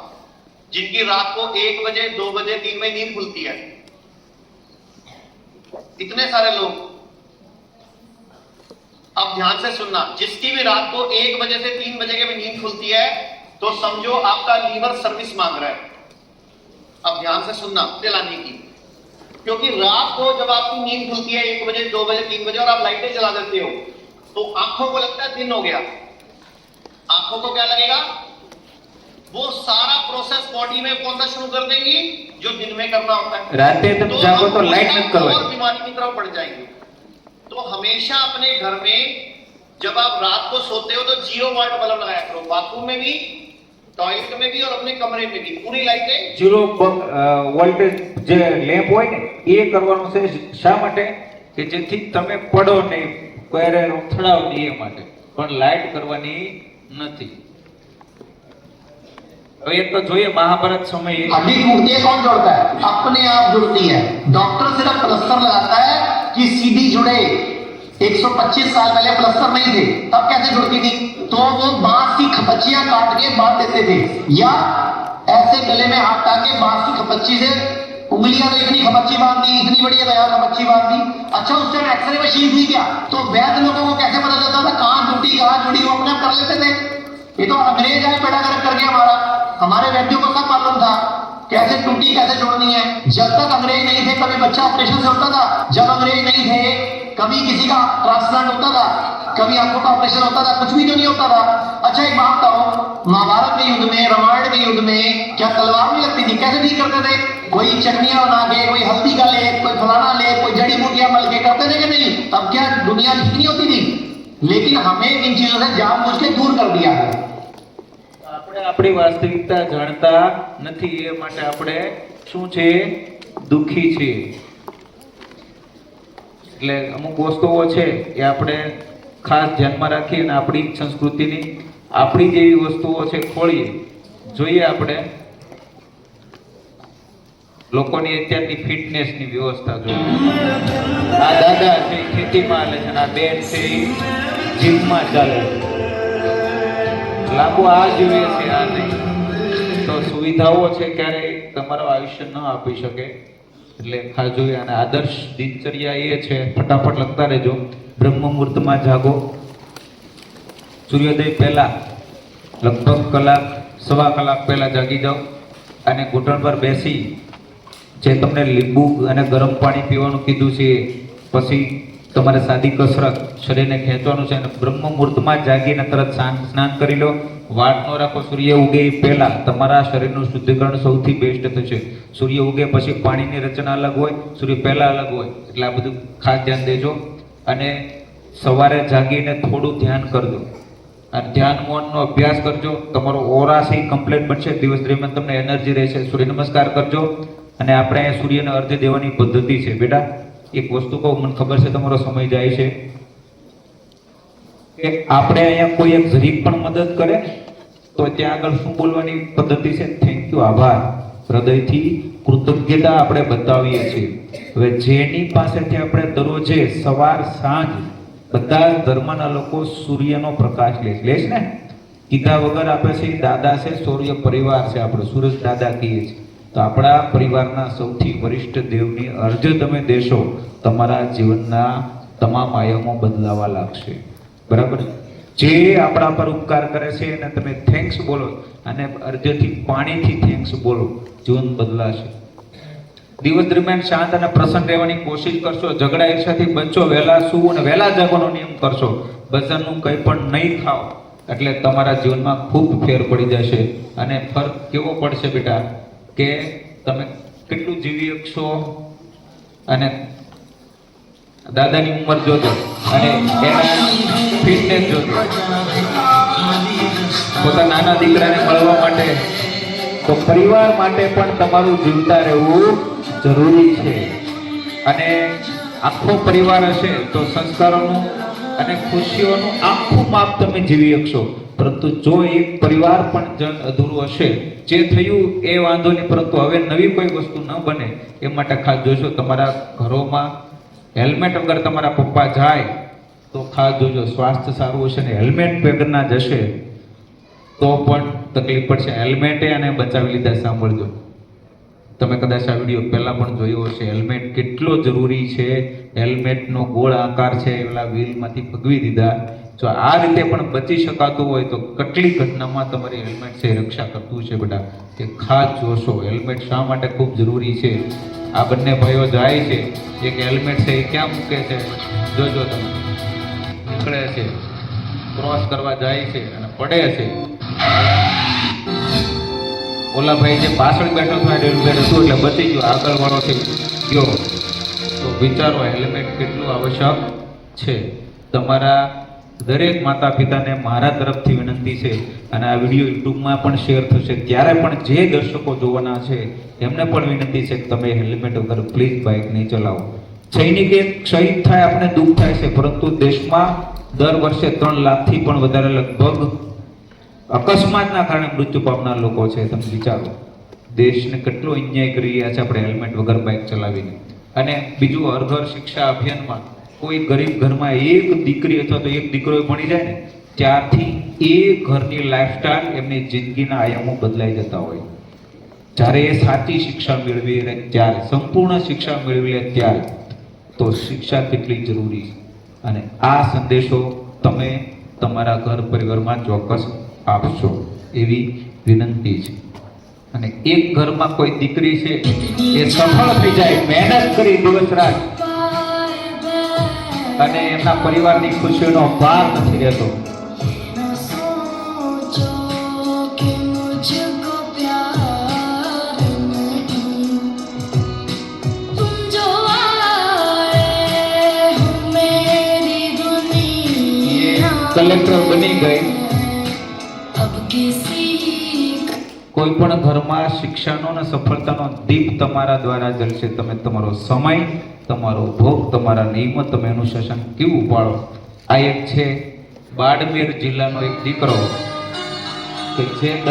जिनकी रात को 1 बजे, 2 बजे, 3 बजे नींद खुलती है, इतने सारे लोग। अब ध्यान से सुनना, जिसकी भी रात को 1 बजे से 3 बजे के भी नींद खुलती है, तो समझो आपका लीवर सर्विस मांग रहा है। अब ध्यान से सुनना दिलाने की, क्योंकि रात को जब आपकी नींद खुलती है 1 बजे, 2 बजे, 3 बजे और आप लाइटें जला देते हो, तो आंखों को लगता है दिन हो गया। आंखों को क्या लगेगा? वो सारा प्रोसेस बॉडी में कौन सा शुरू कर देंगी जो दिन में करना होता है। राते तुम जागो तो लाइट मत करो, और बीमारी की तरफ बढ़ जाएंगे। तो हमेशा अपने घर में जब आप रात को सोते हो तो 0 वाट बल्ब लगाया करो, बाथरूम में भी, टॉयलेट में भी और अपने कमरे में भी। पूरी लाइटें 0 વોલ્ટેજ જે લેમ્પ હોય ને એ કરવાનું છે। શા માટે? કે જેથી તમે પડો નહીં, કોઈને અથડાવ નહીં એ માટે, પણ લાઈટ કરવાની નથી। હવે એક તો જોઈએ મહાભારત સમયે हड्डी टूटती है, कौन जोड़ता है? अपने आप जुड़ती है। डॉक्टर सिर्फ प्लास्टर लगाता है कि सीधी जुड़े। 125 साल पहले प्लास्टर नहीं थे, तब कैसे जुड़ती थी? तो वो बांस की खपच्चियां काट के बांध देते थे, या ऐसे गले में हाथ डाल के बांस की खपच्ची से उंगलियां तो इतनी खपच्ची बांध दी, इतनी बड़ी खपच्ची बांध दी। अच्छा, उस टाइम एक्सरे मशीन थी क्या? तो वैद्य लोगों को कैसे पता चलता था कहां टूटी कहां जुड़ी? वो अपने आप कर लेते थे। ये तो अंग्रेज आए पेड़ा कर करके हमारे वैद्यों को सब मालूम था कैसे टूटी, कैसे जोड़नी है। जब तक अंग्रेज नहीं थे कभी बच्चा ऑपरेशन से होता था, जब अंग्रेज नहीं थे कभी किसी का ट्रांसप्लांट होता था, कभी आंखों का ऑपरेशन होता था, कुछ भी तो नहीं होता था। अच्छा, एक बात बताओ, महाभारत के युद्ध में, रामायण के युद्ध में क्या तलवार नहीं लगती थी? कैसे ठीक करते थे? कोई चटनियां बना के, कोई हल्दी का लेप, कोई फलाना लेप, कोई जड़ी बूटियां मल के करते थे कि नहीं? तब क्या दुनिया ठीक नहीं होती थी? लेकिन हमें इन चीजों से जानबूझ के दूर कर दिया है। આપણી વાસ્તવિકતા જાણતા નથી, એ માટે આપણે શું છે, દુખી છીએ। એટલે અમુક વસ્તુઓ છે એ આપણે ખાસ ધ્યાનમાં રાખી અને આપણી સંસ્કૃતિની આપણી જેવી વસ્તુઓ છે ખોળીએ જોઈએ। આપણે લોકોની અત્યારની ફિટનેસની વ્યવસ્થા જોઈએ। આ દાદા છે ખેતીમાં હાલે છે, આ બેન છે જીમમાં ચાલે છે, લાંબુ આ જોઈએ છે, આ નહીં। તો સુવિધાઓ છે ક્યારેય તમારું આયુષ્ય ન આપી શકે, એટલે ખાસ જોઈએ। અને આદર્શ દિનચર્યા એ છે, ફટાફટ લખતા રહેજો। બ્રહ્મ મુહૂર્તમાં જાગો, સૂર્યોદય પહેલા લગભગ કલાક, સવા કલાક પહેલા જાગી જાઓ અને ઘૂંટણ પર બેસી જે તમને લીંબુ અને ગરમ પાણી પીવાનું કીધું છે, પછી તમારે સાદી કસરત, શરીરને ખેંચવાનું છે અને બ્રહ્મ મુહૂર્તમાં જાગીને તરત સ્નાન કરી લો। વાળ ન રાખો, સૂર્ય ઉગે એ પહેલા તમારા શરીરનું શુદ્ધિકરણ સૌથી બેસ્ટ થશે। સૂર્ય ઉગે પછી પાણીની રચના અલગ હોય, સૂર્ય પહેલા અલગ હોય, એટલે આ બધું ખાસ ધ્યાન દેજો। અને સવારે જાગીને થોડું ધ્યાન કરજો અને ધ્યાન મૌનનો અભ્યાસ કરજો। તમારો ઓરા છે કમ્પ્લીટ બનશે, દિવસ દરમિયાન તમને એનર્જી રહેશે। સૂર્ય નમસ્કાર કરજો। અને આપણે સૂર્યને અર્ઘ્ય દેવાની પદ્ધતિ છે। બેટા એક વસ્તુ કહું, મને ખબર છે તમારો સમય જાય છે, કે આપણે અહીંયા કોઈ એક જરીક પણ મદદ કરે તો ત્યાં આગળ શું બોલવાની પદ્ધતિ છે? થેન્ક યુ, આભાર. હૃદયથી કૃતજ્ઞતા આપણે બતાવીએ છીએ. હવે જેની પાસેથી આપણે દરરોજે સવાર સાંજ બધા ધર્મના લોકો સૂર્યનો પ્રકાશ લે છે ને, કીધા વગર આપે છે. દાદા છે, સૂર્ય પરિવાર છે, આપણે સૂરજ દાદા કહીએ છીએ. તો આપણા પરિવારના સૌથી વરિષ્ઠ દેવની અર્ઘ્ય તમે દેશો, તમારા જીવનના તમામ આયામો બદલાવા લાગશે. બરાબર? જે આપણા પર ઉપકાર કરે છે અને તમે થેન્ક્સ બોલો અને અર્ઘ્યથી પાણીથી થેન્ક્સ બોલો, જીવન બદલાશે. દિવસ દરમિયાન શાંત અને પ્રસન્ન રહેવાની કોશિશ કરશો. ઝઘડા ઈર્ષાથી બચો. વહેલા સૂવો અને વહેલા જાગવાનો નિયમ કરશો. બજારનું કંઈ પણ નહીં ખાઓ, એટલે તમારા જીવનમાં ખૂબ ફેર પડી જશે. અને ફરક કેવો પડશે બેટા કે તમે કેટલું જીવી શકશો. અને દાદાની ઉંમર જોજો અને એના ફિટનેસ જોજો. પોતા નાના દીકરાને મળવા માટે, તો પરિવાર માટે પણ તમારું જીવતા રહેવું જરૂરી છે. અને આખો પરિવાર હશે તો સંસ્કારોનું અને ખુશીઓનું આખું માપ તમે જીવી શકશો. પરંતુ જો એક પરિવાર પણ જન અધૂરું હશે, જે થયું એ વાંધો નહીં, પરંતુ હવે નવી કોઈ વસ્તુ ન બને એ માટે ખાસ જોશો. તમારા ઘરોમાં હેલ્મેટ વગર તમારા પપ્પા જાય તો ખાસ જોજો. સ્વાસ્થ્ય સારું હશે ને હેલ્મેટ વગરના જશે તો પણ તકલીફ પડશે. હેલ્મેટે અને બચાવી લીધા. સાંભળજો, તમે કદાચ આ વિડીયો પહેલા પણ જોયો હશે. હેલ્મેટ કેટલો જરૂરી છે. હેલ્મેટનો ગોળ આકાર છે, એલા વ્હીલમાંથી ભગવી દીધા. જો આ રીતે પણ બચી શકાતું હોય તો કેટલી ઘટનામાં તમારી હેલ્મેટ છે રક્ષા કરતું છે બેટા, એ ખાસ જોશો. હેલ્મેટ શા માટે ખૂબ જરૂરી છે? આ બંને ભાઈઓ જાય છે, એક હેલ્મેટ છે એ ક્યાં મૂકે છે જોજો તમે. નીકળે છે, ક્રોસ કરવા જાય છે અને પડે છે. ઓલા ભાઈ જે પાછળ બેઠો હતો હેલ્મેટ હતું એટલે બચી ગયો, આગળ વાળો થઈ ગયો. તો વિચારો હેલ્મેટ કેટલું આવશ્યક છે. તમારા દરેક માતા પિતાને મારા તરફથી વિનંતી છે, અને આ વિડીયો યુટ્યુબમાં પણ શેર થશે ત્યારે પણ જે દર્શકો જોવાના છે એમને પણ વિનંતી છે કે તમે હેલ્મેટ વગર પ્લીઝ બાઇક નહીં ચલાવો. સૈનિક એક શહીદ થાય આપણે દુઃખ થાય છે, પરંતુ દેશમાં દર વર્ષે 3 લાખથી પણ વધારે લગભગ અકસ્માતના કારણે મૃત્યુ પામનાર લોકો છે. તમે વિચારો દેશને કેટલો અન્યાય કરી રહ્યા છે આપણે હેલ્મેટ વગર બાઇક ચલાવીને. અને બીજું, હર ઘર શિક્ષા અભિયાનમાં કોઈ ગરીબ ઘરમાં એક દીકરી અથવા તો એક દીકરો ભણી જાય ને, ત્યારથી એ ઘરની લાઈફસ્ટાઈલ, એમની જિંદગીના આયામો બદલાઈ જતા હોય. જ્યારે એ સાચી શિક્ષા મેળવી લે ત્યારે, સંપૂર્ણ શિક્ષા મેળવી લે ત્યારે, તો શિક્ષા કેટલી જરૂરી છે. અને આ સંદેશો તમે તમારા ઘર પરિવારમાં ચોક્કસ આપશો એવી વિનંતી છે. અને એક ઘરમાં કોઈ દીકરી છે એ સફળ થઈ જાય, મહેનત કરી દિવસ રાત, અને એમના પરિવારની ખુશીઓનો પાર નથી રહેતો. કલેક્ટર બની ગઈ. કોઈ પણ ઘરમાં શિક્ષાનો અને સફળતાનો દીપ તમારા દ્વારા જલશે. તમે તમારો સમય, તમારો ભોગ, તમારા નિયમો, તમે અનુશાસન કેવું પાળો. આ એક છે બાડમેર જિલ્લાનો એક દીકરો कि 10th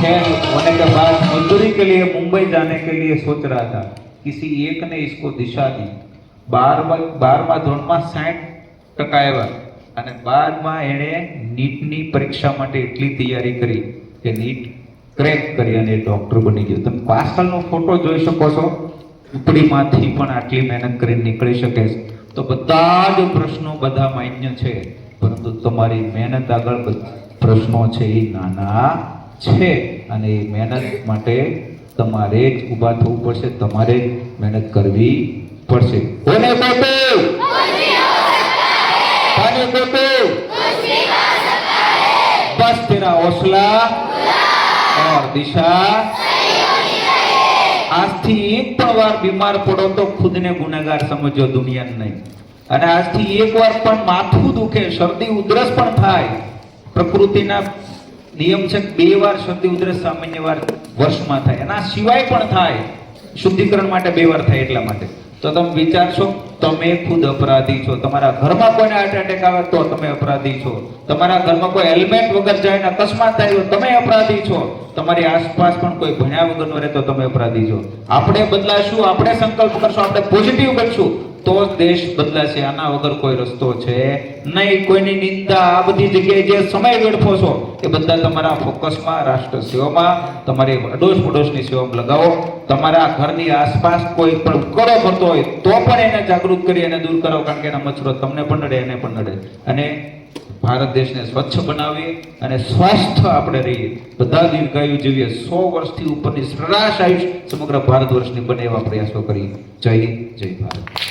फेल होने के बाद मजदूरी के लिए मुंबई जाने के लिए सोच रहा था. किसी एक ने इसको दिशा दी. 12मा ધોરણમાં 60% આવ્યા અને બાદમાં એણે નીટની પરીક્ષા માટે એટલી તૈયારી કરી કે નીટ ક્રેક કરી અને ડોક્ટર બની ગયો. તમે પાછળનો ફોટો જોઈ શકો છો. ઉપડીમાંથી પણ આટલી મહેનત કરીને નીકળી શકે છે. તો બધા જ પ્રશ્નો બધા માન્ય છે, પરંતુ તમારી મહેનત આગળ પ્રશ્નો છે એ નાના છે, અને એ મહેનત માટે તમારે જ ઊભા થવું પડશે, તમારે જ મહેનત કરવી પડશે. કોને પોતે बस तेरा हौसला और दिशा. આજથી એક પણ વાર બીમાર પડો તો ખુદને ગુનેગાર સમજો, દુનિયાને નહીં. અને આજથી એક વાર પણ માથું દુખે, શરદી ઉધરસ પણ થાય, પ્રકૃતિના નિયમ છે 2 વાર શરદી ઉધરસ સામાન્ય વાર વર્ષમાં થાય, એના સિવાય પણ થાય, શુદ્ધિકરણ માટે 2 વાર થાય એટલા માટે. તો તમે વિચારશો તમે ખુદ અપરાધી છો. તમારા ઘરમાં કોઈને હાર્ટ એટેક આવે તો તમે અપરાધી છો. તમારા ઘરમાં કોઈ હેલ્મેટ વગર જાય ને અકસ્માત થાય તો તમે અપરાધી છો. તમારી આસપાસ પણ કોઈ ભણ્યા વગરનો રહે તો તમે અપરાધી છો. આપણે બદલાશું, આપણે સંકલ્પ કરશું, આપણે પોઝિટિવ બનશું તો જ દેશ બદલાશે. આના વગર કોઈ રસ્તો છે નહીં. કોઈની નિંદા આ બધી જગ્યાએ જે સમય વેડફો છો એ બધા તમારા ફોકસમાં, રાષ્ટ્ર સેવામાં, તમારી અડોશ પડોશની સેવામાં લગાવો. તમારા ઘરની આસપાસ કોઈ પણ કરો કરતો હોય તો પણ એને જાગૃત કરી અને દૂર કરો, કારણ કે એના મચ્છરો તમને પણ નડે, એને પણ નડે. અને ભારત દેશને સ્વચ્છ બનાવીએ અને સ્વસ્થ આપણે રહીએ, બધા દીર્ઘાયુ જીવીએ, 100 વર્ષથી ઉપરની સરેરાશ આયુષ સમગ્ર ભારત વર્ષની બને એવા પ્રયાસો કરીએ. જય હિન્દ, જય ભારત.